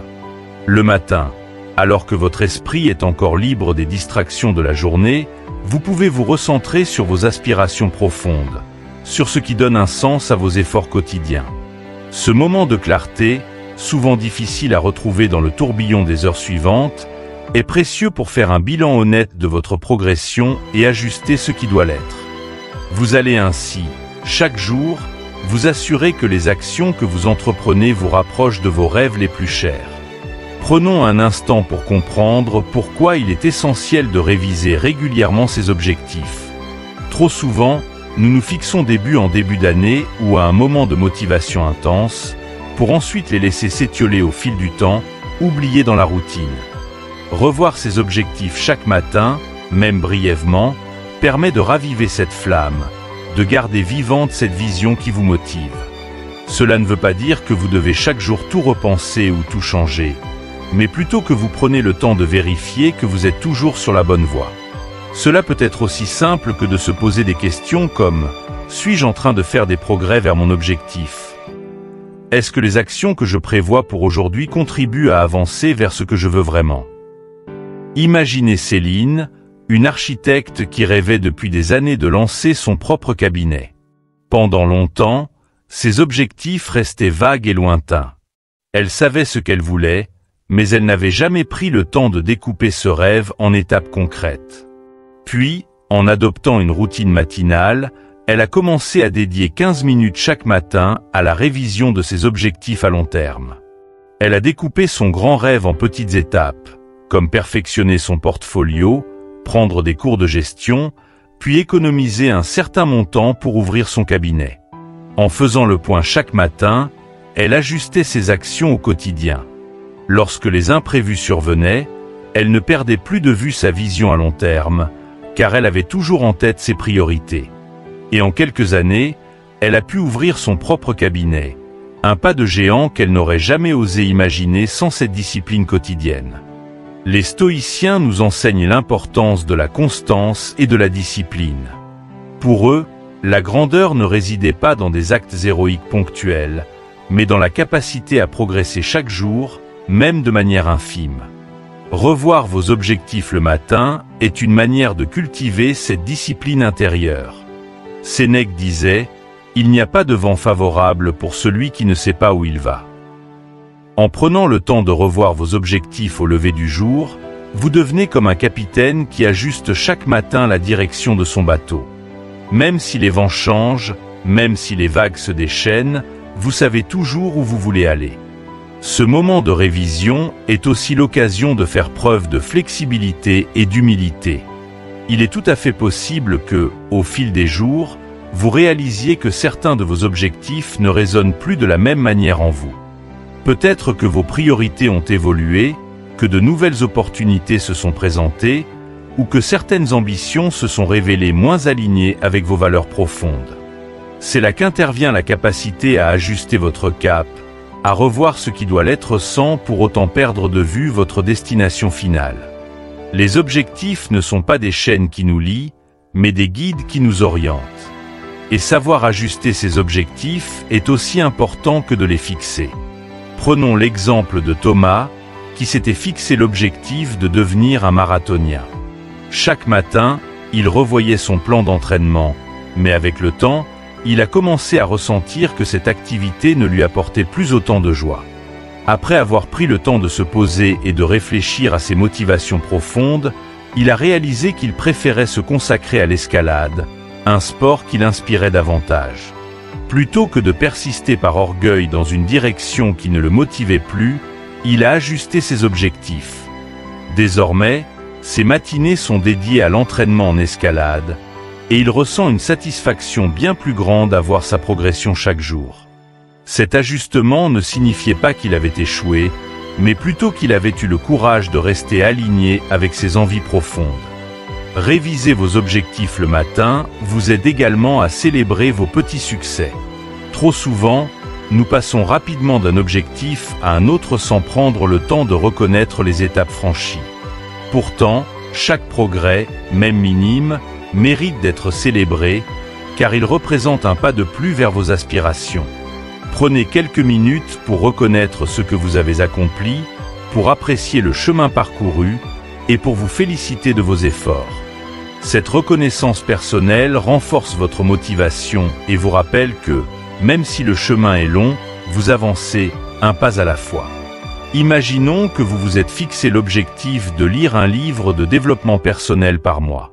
Le matin, alors que votre esprit est encore libre des distractions de la journée, vous pouvez vous recentrer sur vos aspirations profondes, sur ce qui donne un sens à vos efforts quotidiens. Ce moment de clarté, souvent difficile à retrouver dans le tourbillon des heures suivantes, est précieux pour faire un bilan honnête de votre progression et ajuster ce qui doit l'être. Vous allez ainsi, chaque jour, vous assurer que les actions que vous entreprenez vous rapprochent de vos rêves les plus chers. Prenons un instant pour comprendre pourquoi il est essentiel de réviser régulièrement ses objectifs. Trop souvent, nous nous fixons des buts en début d'année ou à un moment de motivation intense, pour ensuite les laisser s'étioler au fil du temps, oubliés dans la routine. Revoir ses objectifs chaque matin, même brièvement, permet de raviver cette flamme, de garder vivante cette vision qui vous motive. Cela ne veut pas dire que vous devez chaque jour tout repenser ou tout changer, mais plutôt que vous prenez le temps de vérifier que vous êtes toujours sur la bonne voie. Cela peut être aussi simple que de se poser des questions comme « Suis-je en train de faire des progrès vers mon objectif ? Est-ce que les actions que je prévois pour aujourd'hui contribuent à avancer vers ce que je veux vraiment ?» Imaginez Céline, une architecte qui rêvait depuis des années de lancer son propre cabinet. Pendant longtemps, ses objectifs restaient vagues et lointains. Elle savait ce qu'elle voulait, mais elle n'avait jamais pris le temps de découper ce rêve en étapes concrètes. Puis, en adoptant une routine matinale, elle a commencé à dédier 15 minutes chaque matin à la révision de ses objectifs à long terme. Elle a découpé son grand rêve en petites étapes, comme perfectionner son portfolio, prendre des cours de gestion, puis économiser un certain montant pour ouvrir son cabinet. En faisant le point chaque matin, elle ajustait ses actions au quotidien. Lorsque les imprévus survenaient, elle ne perdait plus de vue sa vision à long terme, car elle avait toujours en tête ses priorités. Et en quelques années, elle a pu ouvrir son propre cabinet, un pas de géant qu'elle n'aurait jamais osé imaginer sans cette discipline quotidienne. Les stoïciens nous enseignent l'importance de la constance et de la discipline. Pour eux, la grandeur ne résidait pas dans des actes héroïques ponctuels, mais dans la capacité à progresser chaque jour, même de manière infime. Revoir vos objectifs le matin est une manière de cultiver cette discipline intérieure. Sénèque disait « Il n'y a pas de vent favorable pour celui qui ne sait pas où il va ». En prenant le temps de revoir vos objectifs au lever du jour, vous devenez comme un capitaine qui ajuste chaque matin la direction de son bateau. Même si les vents changent, même si les vagues se déchaînent, vous savez toujours où vous voulez aller. Ce moment de révision est aussi l'occasion de faire preuve de flexibilité et d'humilité. Il est tout à fait possible que, au fil des jours, vous réalisiez que certains de vos objectifs ne résonnent plus de la même manière en vous. Peut-être que vos priorités ont évolué, que de nouvelles opportunités se sont présentées, ou que certaines ambitions se sont révélées moins alignées avec vos valeurs profondes. C'est là qu'intervient la capacité à ajuster votre cap, à revoir ce qui doit l'être sans pour autant perdre de vue votre destination finale. Les objectifs ne sont pas des chaînes qui nous lient, mais des guides qui nous orientent. Et savoir ajuster ces objectifs est aussi important que de les fixer. Prenons l'exemple de Thomas, qui s'était fixé l'objectif de devenir un marathonien. Chaque matin, il revoyait son plan d'entraînement, mais avec le temps, il a commencé à ressentir que cette activité ne lui apportait plus autant de joie. Après avoir pris le temps de se poser et de réfléchir à ses motivations profondes, il a réalisé qu'il préférait se consacrer à l'escalade, un sport qui l'inspirait davantage. Plutôt que de persister par orgueil dans une direction qui ne le motivait plus, il a ajusté ses objectifs. Désormais, ses matinées sont dédiées à l'entraînement en escalade, et il ressent une satisfaction bien plus grande à voir sa progression chaque jour. Cet ajustement ne signifiait pas qu'il avait échoué, mais plutôt qu'il avait eu le courage de rester aligné avec ses envies profondes. Réviser vos objectifs le matin vous aide également à célébrer vos petits succès. Trop souvent, nous passons rapidement d'un objectif à un autre sans prendre le temps de reconnaître les étapes franchies. Pourtant, chaque progrès, même minime, mérite d'être célébré, car il représente un pas de plus vers vos aspirations. Prenez quelques minutes pour reconnaître ce que vous avez accompli, pour apprécier le chemin parcouru et pour vous féliciter de vos efforts. Cette reconnaissance personnelle renforce votre motivation et vous rappelle que, même si le chemin est long, vous avancez un pas à la fois. Imaginons que vous vous êtes fixé l'objectif de lire un livre de développement personnel par mois.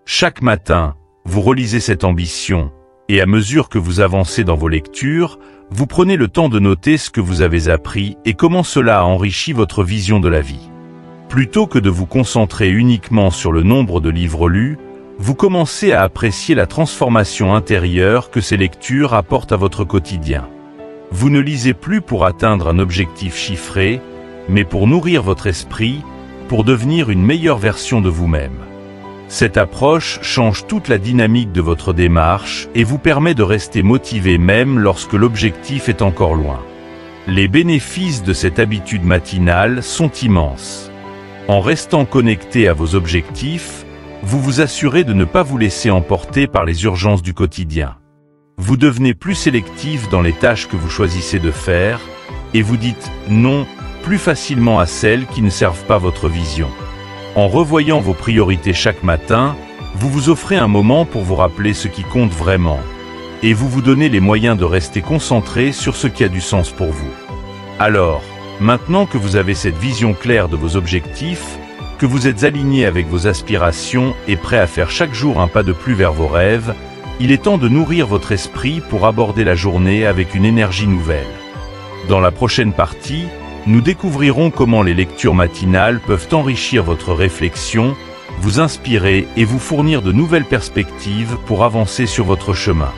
Chaque matin, vous relisez cette ambition, et à mesure que vous avancez dans vos lectures, vous prenez le temps de noter ce que vous avez appris et comment cela a enrichi votre vision de la vie. Plutôt que de vous concentrer uniquement sur le nombre de livres lus, vous commencez à apprécier la transformation intérieure que ces lectures apportent à votre quotidien. Vous ne lisez plus pour atteindre un objectif chiffré, mais pour nourrir votre esprit, pour devenir une meilleure version de vous-même. Cette approche change toute la dynamique de votre démarche et vous permet de rester motivé même lorsque l'objectif est encore loin. Les bénéfices de cette habitude matinale sont immenses. En restant connecté à vos objectifs, vous vous assurez de ne pas vous laisser emporter par les urgences du quotidien. Vous devenez plus sélectif dans les tâches que vous choisissez de faire et vous dites non plus facilement à celles qui ne servent pas votre vision. En revoyant vos priorités chaque matin, vous vous offrez un moment pour vous rappeler ce qui compte vraiment. et vous vous donnez les moyens de rester concentré sur ce qui a du sens pour vous. Alors, maintenant que vous avez cette vision claire de vos objectifs, que vous êtes aligné avec vos aspirations et prêt à faire chaque jour un pas de plus vers vos rêves, il est temps de nourrir votre esprit pour aborder la journée avec une énergie nouvelle. Dans la prochaine partie, nous découvrirons comment les lectures matinales peuvent enrichir votre réflexion, vous inspirer et vous fournir de nouvelles perspectives pour avancer sur votre chemin.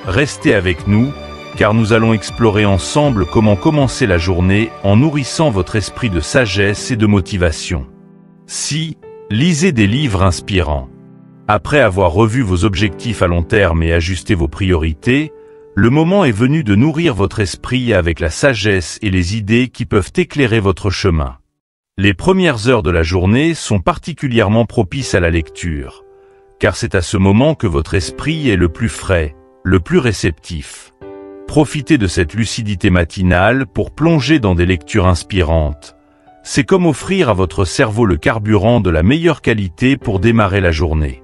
Restez avec nous, car nous allons explorer ensemble comment commencer la journée en nourrissant votre esprit de sagesse et de motivation. Lisez des livres inspirants. Après avoir revu vos objectifs à long terme et ajusté vos priorités, le moment est venu de nourrir votre esprit avec la sagesse et les idées qui peuvent éclairer votre chemin. Les premières heures de la journée sont particulièrement propices à la lecture, car c'est à ce moment que votre esprit est le plus frais, le plus réceptif. Profitez de cette lucidité matinale pour plonger dans des lectures inspirantes. C'est comme offrir à votre cerveau le carburant de la meilleure qualité pour démarrer la journée.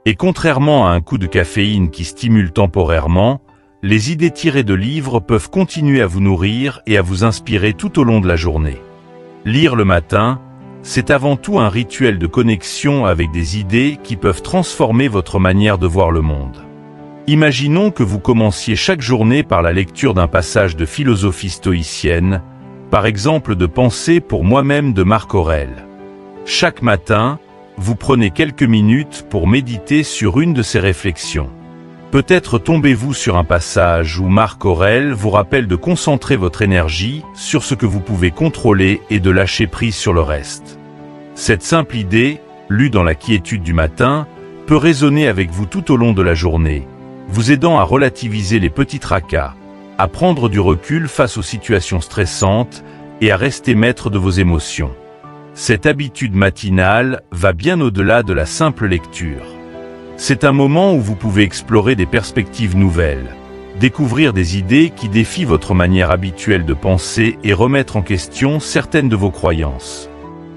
Et contrairement à un coup de caféine qui stimule temporairement, les idées tirées de livres peuvent continuer à vous nourrir et à vous inspirer tout au long de la journée. Lire le matin, c'est avant tout un rituel de connexion avec des idées qui peuvent transformer votre manière de voir le monde. Imaginons que vous commenciez chaque journée par la lecture d'un passage de philosophie stoïcienne, par exemple de Pensées pour moi-même de Marc Aurèle. Chaque matin, vous prenez quelques minutes pour méditer sur une de ces réflexions. Peut-être tombez-vous sur un passage où Marc Aurèle vous rappelle de concentrer votre énergie sur ce que vous pouvez contrôler et de lâcher prise sur le reste. Cette simple idée, lue dans la quiétude du matin, peut résonner avec vous tout au long de la journée, vous aidant à relativiser les petits tracas, à prendre du recul face aux situations stressantes et à rester maître de vos émotions. Cette habitude matinale va bien au-delà de la simple lecture. C'est un moment où vous pouvez explorer des perspectives nouvelles, découvrir des idées qui défient votre manière habituelle de penser et remettre en question certaines de vos croyances.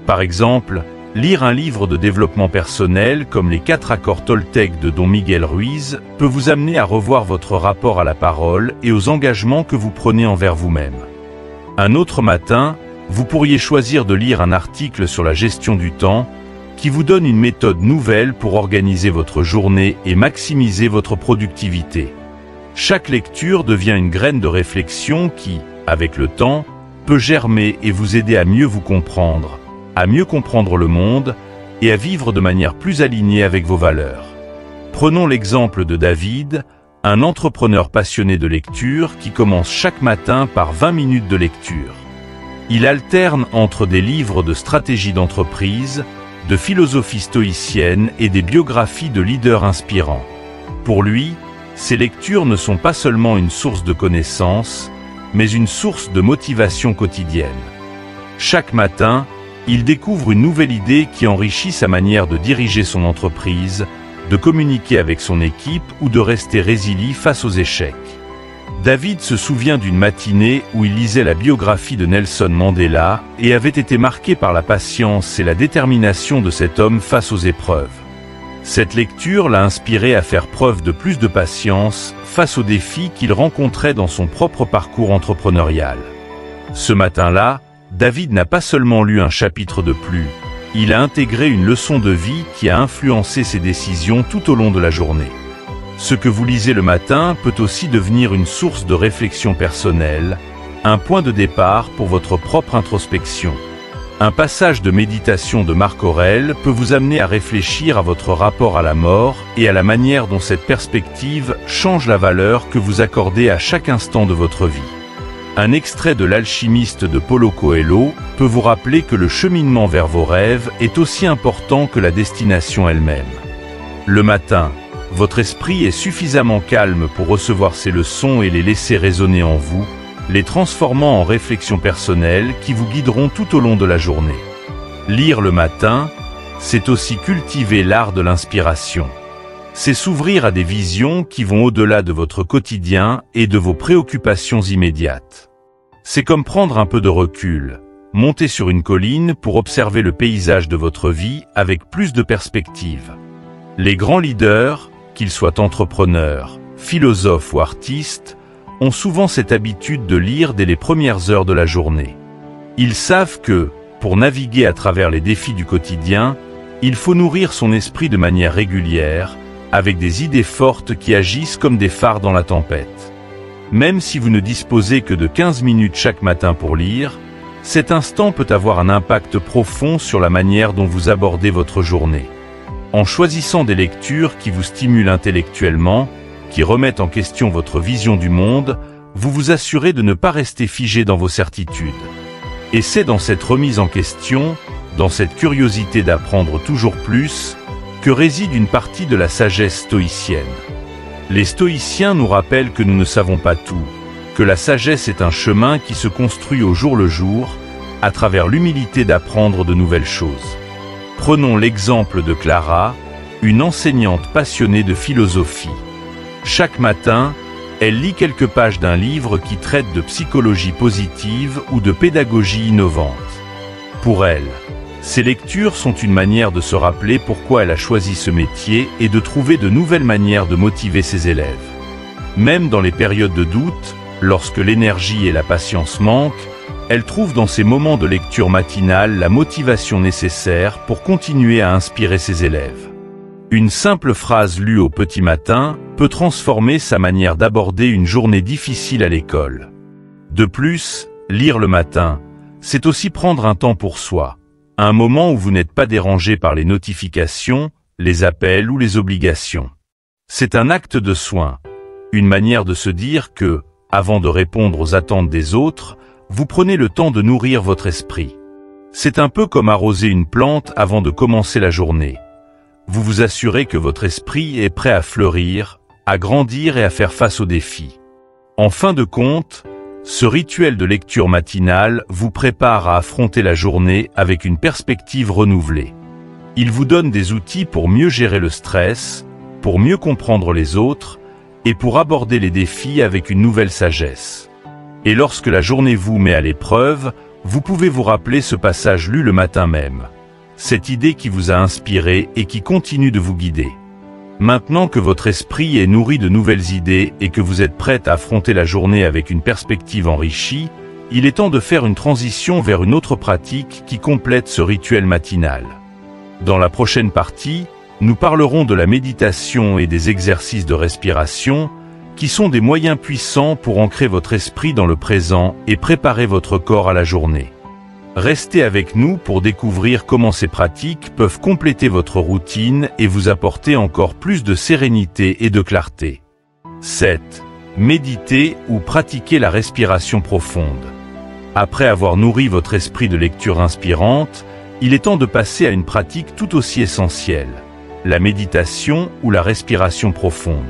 Par exemple, lire un livre de développement personnel comme les 4 accords Toltec de Don Miguel Ruiz peut vous amener à revoir votre rapport à la parole et aux engagements que vous prenez envers vous-même. Un autre matin, vous pourriez choisir de lire un article sur la gestion du temps, qui vous donne une méthode nouvelle pour organiser votre journée et maximiser votre productivité. Chaque lecture devient une graine de réflexion qui, avec le temps, peut germer et vous aider à mieux vous comprendre, à mieux comprendre le monde et à vivre de manière plus alignée avec vos valeurs. Prenons l'exemple de David, un entrepreneur passionné de lecture qui commence chaque matin par 20 minutes de lecture. Il alterne entre des livres de stratégie d'entreprise, de philosophie stoïcienne et des biographies de leaders inspirants. Pour lui, ces lectures ne sont pas seulement une source de connaissances, mais une source de motivation quotidienne. Chaque matin, il découvre une nouvelle idée qui enrichit sa manière de diriger son entreprise, de communiquer avec son équipe ou de rester résilient face aux échecs. David se souvient d'une matinée où il lisait la biographie de Nelson Mandela et avait été marqué par la patience et la détermination de cet homme face aux épreuves. Cette lecture l'a inspiré à faire preuve de plus de patience face aux défis qu'il rencontrait dans son propre parcours entrepreneurial. Ce matin-là, David n'a pas seulement lu un chapitre de plus, il a intégré une leçon de vie qui a influencé ses décisions tout au long de la journée. Ce que vous lisez le matin peut aussi devenir une source de réflexion personnelle, un point de départ pour votre propre introspection. Un passage de méditation de Marc Aurèle peut vous amener à réfléchir à votre rapport à la mort et à la manière dont cette perspective change la valeur que vous accordez à chaque instant de votre vie. Un extrait de L'Alchimiste de Paulo Coelho peut vous rappeler que le cheminement vers vos rêves est aussi important que la destination elle-même. Le matin, votre esprit est suffisamment calme pour recevoir ces leçons et les laisser résonner en vous, les transformant en réflexions personnelles qui vous guideront tout au long de la journée. Lire le matin, c'est aussi cultiver l'art de l'inspiration. C'est s'ouvrir à des visions qui vont au-delà de votre quotidien et de vos préoccupations immédiates. C'est comme prendre un peu de recul, monter sur une colline pour observer le paysage de votre vie avec plus de perspective. Les grands leaders, qu'ils soient entrepreneurs, philosophes ou artistes, ont souvent cette habitude de lire dès les premières heures de la journée. Ils savent que, pour naviguer à travers les défis du quotidien, il faut nourrir son esprit de manière régulière, avec des idées fortes qui agissent comme des phares dans la tempête. Même si vous ne disposez que de 15 minutes chaque matin pour lire, cet instant peut avoir un impact profond sur la manière dont vous abordez votre journée. En choisissant des lectures qui vous stimulent intellectuellement, qui remettent en question votre vision du monde, vous vous assurez de ne pas rester figé dans vos certitudes. Et c'est dans cette remise en question, dans cette curiosité d'apprendre toujours plus, que réside une partie de la sagesse stoïcienne. Les stoïciens nous rappellent que nous ne savons pas tout, que la sagesse est un chemin qui se construit au jour le jour, à travers l'humilité d'apprendre de nouvelles choses. Prenons l'exemple de Clara, une enseignante passionnée de philosophie. Chaque matin, elle lit quelques pages d'un livre qui traite de psychologie positive ou de pédagogie innovante. Pour elle, ces lectures sont une manière de se rappeler pourquoi elle a choisi ce métier et de trouver de nouvelles manières de motiver ses élèves. Même dans les périodes de doute, lorsque l'énergie et la patience manquent, elle trouve dans ces moments de lecture matinale la motivation nécessaire pour continuer à inspirer ses élèves. Une simple phrase lue au petit matin peut transformer sa manière d'aborder une journée difficile à l'école. De plus, lire le matin, c'est aussi prendre un temps pour soi, un moment où vous n'êtes pas dérangé par les notifications, les appels ou les obligations. C'est un acte de soin, une manière de se dire que, avant de répondre aux attentes des autres, vous prenez le temps de nourrir votre esprit. C'est un peu comme arroser une plante avant de commencer la journée. Vous vous assurez que votre esprit est prêt à fleurir, à grandir et à faire face aux défis. En fin de compte, ce rituel de lecture matinale vous prépare à affronter la journée avec une perspective renouvelée. Il vous donne des outils pour mieux gérer le stress, pour mieux comprendre les autres et pour aborder les défis avec une nouvelle sagesse. Et lorsque la journée vous met à l'épreuve, vous pouvez vous rappeler ce passage lu le matin même. Cette idée qui vous a inspiré et qui continue de vous guider. Maintenant que votre esprit est nourri de nouvelles idées et que vous êtes prête à affronter la journée avec une perspective enrichie, il est temps de faire une transition vers une autre pratique qui complète ce rituel matinal. Dans la prochaine partie, nous parlerons de la méditation et des exercices de respiration, qui sont des moyens puissants pour ancrer votre esprit dans le présent et préparer votre corps à la journée. Restez avec nous pour découvrir comment ces pratiques peuvent compléter votre routine et vous apporter encore plus de sérénité et de clarté. 7. Méditer ou pratiquer la respiration profonde. Après avoir nourri votre esprit de lecture inspirante, il est temps de passer à une pratique tout aussi essentielle, la méditation ou la respiration profonde.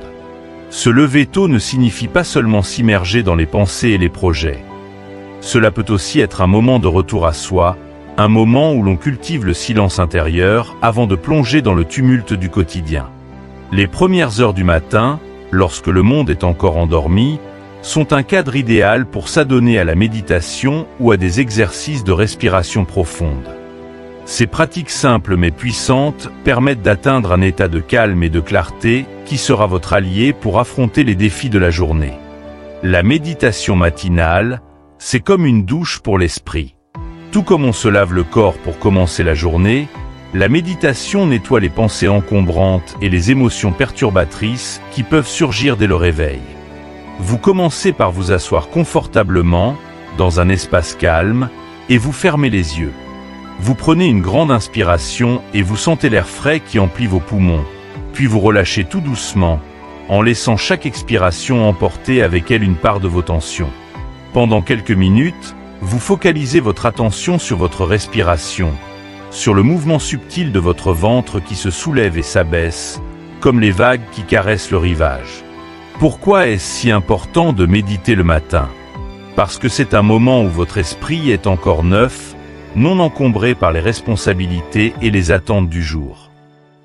Se lever tôt ne signifie pas seulement s'immerger dans les pensées et les projets. Cela peut aussi être un moment de retour à soi, un moment où l'on cultive le silence intérieur avant de plonger dans le tumulte du quotidien. Les premières heures du matin, lorsque le monde est encore endormi, sont un cadre idéal pour s'adonner à la méditation ou à des exercices de respiration profonde. Ces pratiques simples mais puissantes permettent d'atteindre un état de calme et de clarté qui sera votre allié pour affronter les défis de la journée. La méditation matinale, c'est comme une douche pour l'esprit. Tout comme on se lave le corps pour commencer la journée, la méditation nettoie les pensées encombrantes et les émotions perturbatrices qui peuvent surgir dès le réveil. Vous commencez par vous asseoir confortablement, dans un espace calme, et vous fermez les yeux. Vous prenez une grande inspiration et vous sentez l'air frais qui emplit vos poumons, puis vous relâchez tout doucement, en laissant chaque expiration emporter avec elle une part de vos tensions. Pendant quelques minutes, vous focalisez votre attention sur votre respiration, sur le mouvement subtil de votre ventre qui se soulève et s'abaisse, comme les vagues qui caressent le rivage. Pourquoi est-ce si important de méditer le matin? Parce que c'est un moment où votre esprit est encore neuf, non encombré par les responsabilités et les attentes du jour.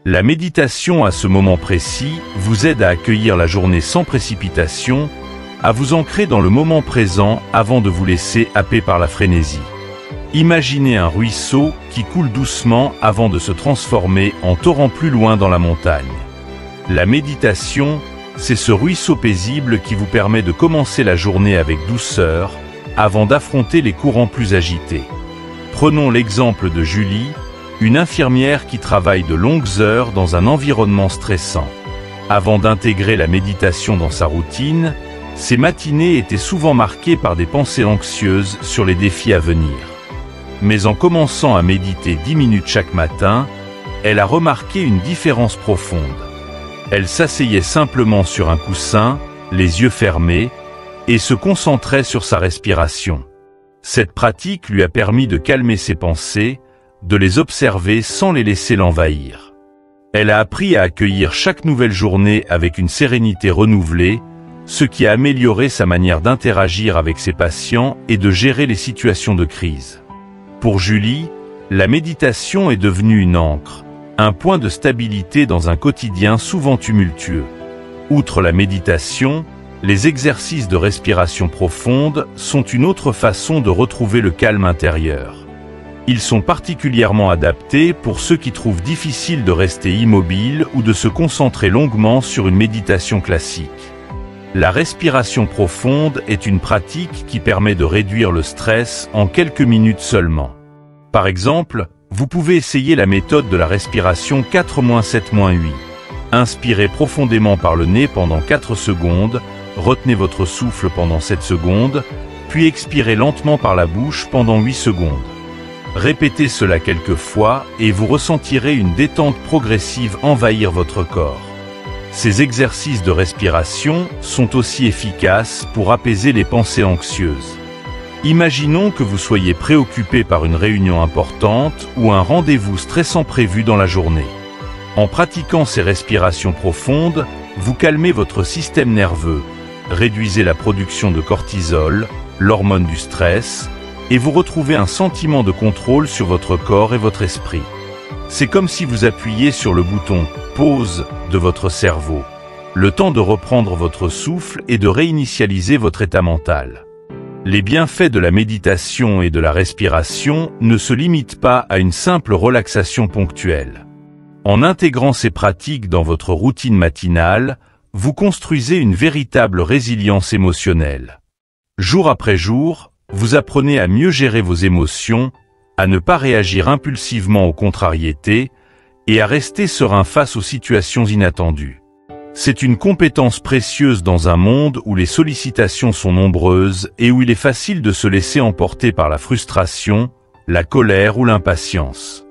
La méditation à ce moment précis vous aide à accueillir la journée sans précipitation, à vous ancrer dans le moment présent avant de vous laisser happer par la frénésie. Imaginez un ruisseau qui coule doucement avant de se transformer en torrent plus loin dans la montagne. La méditation, c'est ce ruisseau paisible qui vous permet de commencer la journée avec douceur, avant d'affronter les courants plus agités. Prenons l'exemple de Julie, une infirmière qui travaille de longues heures dans un environnement stressant. Avant d'intégrer la méditation dans sa routine, ses matinées étaient souvent marquées par des pensées anxieuses sur les défis à venir. Mais en commençant à méditer 10 minutes chaque matin, elle a remarqué une différence profonde. Elle s'asseyait simplement sur un coussin, les yeux fermés, et se concentrait sur sa respiration. Cette pratique lui a permis de calmer ses pensées, de les observer sans les laisser l'envahir. Elle a appris à accueillir chaque nouvelle journée avec une sérénité renouvelée, ce qui a amélioré sa manière d'interagir avec ses patients et de gérer les situations de crise. Pour Julie, la méditation est devenue une ancre, un point de stabilité dans un quotidien souvent tumultueux. Outre la méditation, les exercices de respiration profonde sont une autre façon de retrouver le calme intérieur. Ils sont particulièrement adaptés pour ceux qui trouvent difficile de rester immobile ou de se concentrer longuement sur une méditation classique. La respiration profonde est une pratique qui permet de réduire le stress en quelques minutes seulement. Par exemple, vous pouvez essayer la méthode de la respiration 4-7-8. Inspirez profondément par le nez pendant 4 secondes, retenez votre souffle pendant 7 secondes, puis expirez lentement par la bouche pendant 8 secondes. Répétez cela quelques fois et vous ressentirez une détente progressive envahir votre corps. Ces exercices de respiration sont aussi efficaces pour apaiser les pensées anxieuses. Imaginons que vous soyez préoccupé par une réunion importante ou un rendez-vous stressant prévu dans la journée. En pratiquant ces respirations profondes, vous calmez votre système nerveux, réduisez la production de cortisol, l'hormone du stress, et vous retrouvez un sentiment de contrôle sur votre corps et votre esprit. C'est comme si vous appuyiez sur le bouton « Pause » de votre cerveau, le temps de reprendre votre souffle et de réinitialiser votre état mental. Les bienfaits de la méditation et de la respiration ne se limitent pas à une simple relaxation ponctuelle. En intégrant ces pratiques dans votre routine matinale, vous construisez une véritable résilience émotionnelle. Jour après jour, vous apprenez à mieux gérer vos émotions, à ne pas réagir impulsivement aux contrariétés et à rester serein face aux situations inattendues. C'est une compétence précieuse dans un monde où les sollicitations sont nombreuses et où il est facile de se laisser emporter par la frustration, la colère ou l'impatience.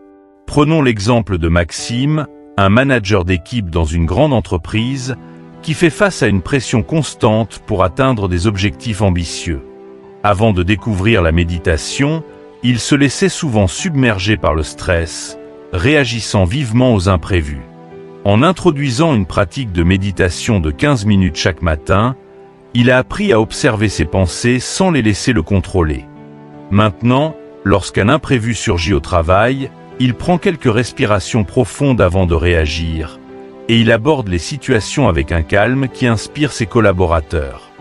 Prenons l'exemple de Maxime, un manager d'équipe dans une grande entreprise qui fait face à une pression constante pour atteindre des objectifs ambitieux. Avant de découvrir la méditation, il se laissait souvent submerger par le stress, réagissant vivement aux imprévus. En introduisant une pratique de méditation de 15 minutes chaque matin, il a appris à observer ses pensées sans les laisser le contrôler. Maintenant, lorsqu'un imprévu surgit au travail, il prend quelques respirations profondes avant de réagir, et il aborde les situations avec un calme qui inspire ses collaborateurs.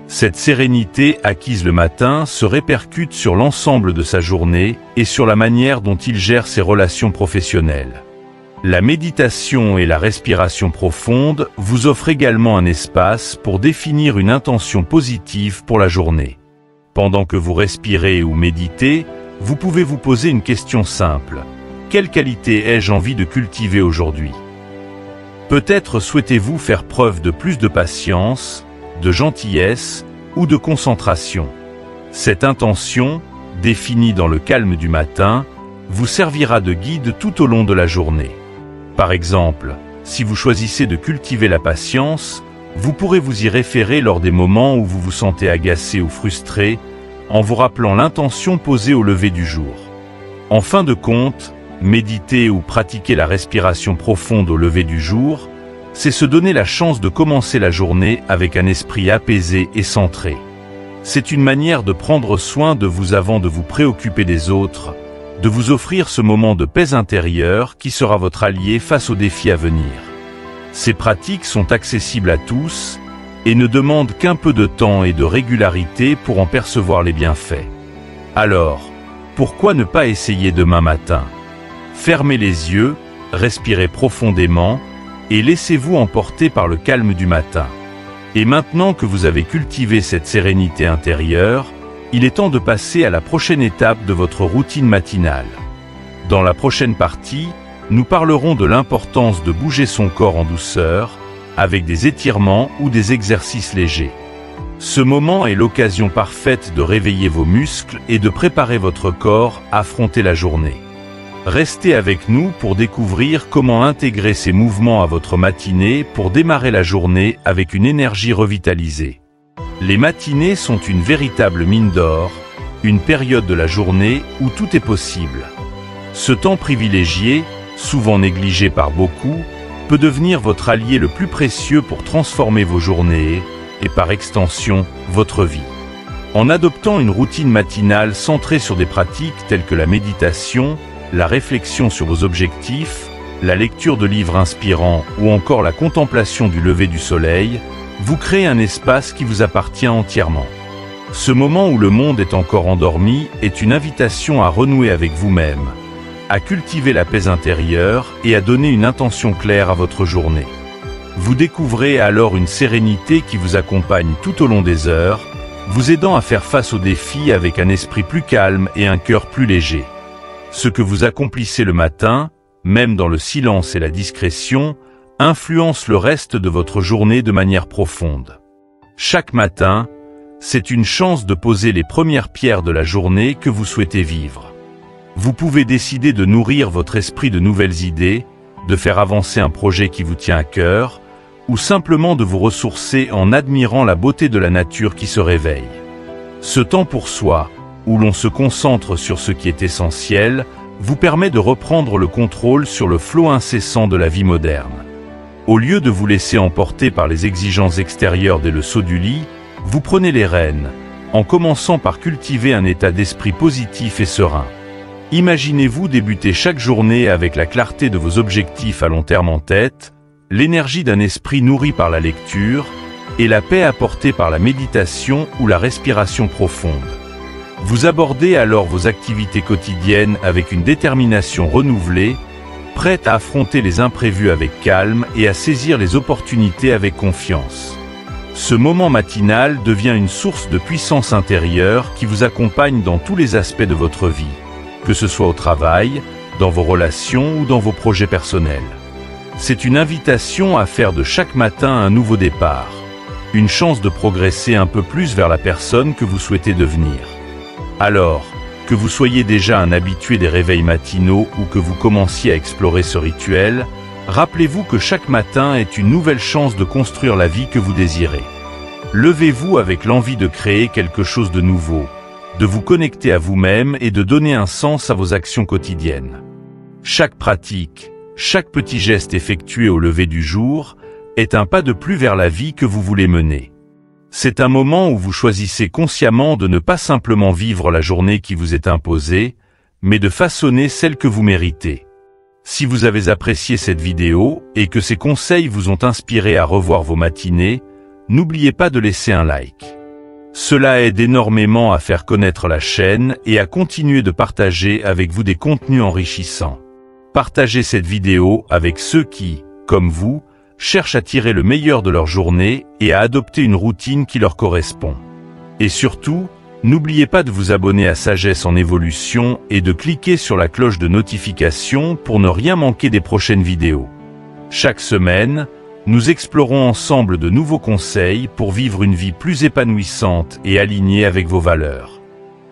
Cette sérénité acquise le matin se répercute sur l'ensemble de sa journée et sur la manière dont il gère ses relations professionnelles. La méditation et la respiration profonde vous offrent également un espace pour définir une intention positive pour la journée. Pendant que vous respirez ou méditez, vous pouvez vous poser une question simple. Quelle qualité ai-je envie de cultiver aujourd'hui ? Peut-être souhaitez-vous faire preuve de plus de patience, de gentillesse ou de concentration. Cette intention, définie dans le calme du matin, vous servira de guide tout au long de la journée. Par exemple, si vous choisissez de cultiver la patience, vous pourrez vous y référer lors des moments où vous vous sentez agacé ou frustré, en vous rappelant l'intention posée au lever du jour. En fin de compte, méditer ou pratiquer la respiration profonde au lever du jour, c'est se donner la chance de commencer la journée avec un esprit apaisé et centré. C'est une manière de prendre soin de vous avant de vous préoccuper des autres, de vous offrir ce moment de paix intérieure qui sera votre allié face aux défis à venir. Ces pratiques sont accessibles à tous et ne demandent qu'un peu de temps et de régularité pour en percevoir les bienfaits. Alors, pourquoi ne pas essayer demain matin ? Fermez les yeux, respirez profondément, et laissez-vous emporter par le calme du matin. Et maintenant que vous avez cultivé cette sérénité intérieure, il est temps de passer à la prochaine étape de votre routine matinale. Dans la prochaine partie, nous parlerons de l'importance de bouger son corps en douceur, avec des étirements ou des exercices légers. Ce moment est l'occasion parfaite de réveiller vos muscles et de préparer votre corps à affronter la journée. Restez avec nous pour découvrir comment intégrer ces mouvements à votre matinée pour démarrer la journée avec une énergie revitalisée. Les matinées sont une véritable mine d'or, une période de la journée où tout est possible. Ce temps privilégié, souvent négligé par beaucoup, peut devenir votre allié le plus précieux pour transformer vos journées et, par extension, votre vie. En adoptant une routine matinale centrée sur des pratiques telles que la méditation, la réflexion sur vos objectifs, la lecture de livres inspirants ou encore la contemplation du lever du soleil, vous créez un espace qui vous appartient entièrement. Ce moment où le monde est encore endormi est une invitation à renouer avec vous-même, à cultiver la paix intérieure et à donner une intention claire à votre journée. Vous découvrez alors une sérénité qui vous accompagne tout au long des heures, vous aidant à faire face aux défis avec un esprit plus calme et un cœur plus léger. Ce que vous accomplissez le matin, même dans le silence et la discrétion, influence le reste de votre journée de manière profonde. Chaque matin, c'est une chance de poser les premières pierres de la journée que vous souhaitez vivre. Vous pouvez décider de nourrir votre esprit de nouvelles idées, de faire avancer un projet qui vous tient à cœur, ou simplement de vous ressourcer en admirant la beauté de la nature qui se réveille. Ce temps pour soi, où l'on se concentre sur ce qui est essentiel, vous permet de reprendre le contrôle sur le flot incessant de la vie moderne. Au lieu de vous laisser emporter par les exigences extérieures dès le saut du lit, vous prenez les rênes, en commençant par cultiver un état d'esprit positif et serein. Imaginez-vous débuter chaque journée avec la clarté de vos objectifs à long terme en tête, l'énergie d'un esprit nourri par la lecture et la paix apportée par la méditation ou la respiration profonde. Vous abordez alors vos activités quotidiennes avec une détermination renouvelée, prête à affronter les imprévus avec calme et à saisir les opportunités avec confiance. Ce moment matinal devient une source de puissance intérieure qui vous accompagne dans tous les aspects de votre vie, que ce soit au travail, dans vos relations ou dans vos projets personnels. C'est une invitation à faire de chaque matin un nouveau départ, une chance de progresser un peu plus vers la personne que vous souhaitez devenir. Alors, que vous soyez déjà un habitué des réveils matinaux ou que vous commenciez à explorer ce rituel, rappelez-vous que chaque matin est une nouvelle chance de construire la vie que vous désirez. Levez-vous avec l'envie de créer quelque chose de nouveau, de vous connecter à vous-même et de donner un sens à vos actions quotidiennes. Chaque pratique, chaque petit geste effectué au lever du jour est un pas de plus vers la vie que vous voulez mener. C'est un moment où vous choisissez consciemment de ne pas simplement vivre la journée qui vous est imposée, mais de façonner celle que vous méritez. Si vous avez apprécié cette vidéo et que ces conseils vous ont inspiré à revoir vos matinées, n'oubliez pas de laisser un like. Cela aide énormément à faire connaître la chaîne et à continuer de partager avec vous des contenus enrichissants. Partagez cette vidéo avec ceux qui, comme vous, cherchent à tirer le meilleur de leur journée et à adopter une routine qui leur correspond. Et surtout, n'oubliez pas de vous abonner à Sagesse en Évolution et de cliquer sur la cloche de notification pour ne rien manquer des prochaines vidéos. Chaque semaine, nous explorons ensemble de nouveaux conseils pour vivre une vie plus épanouissante et alignée avec vos valeurs.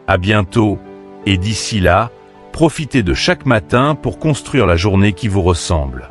À bientôt, et d'ici là, profitez de chaque matin pour construire la journée qui vous ressemble.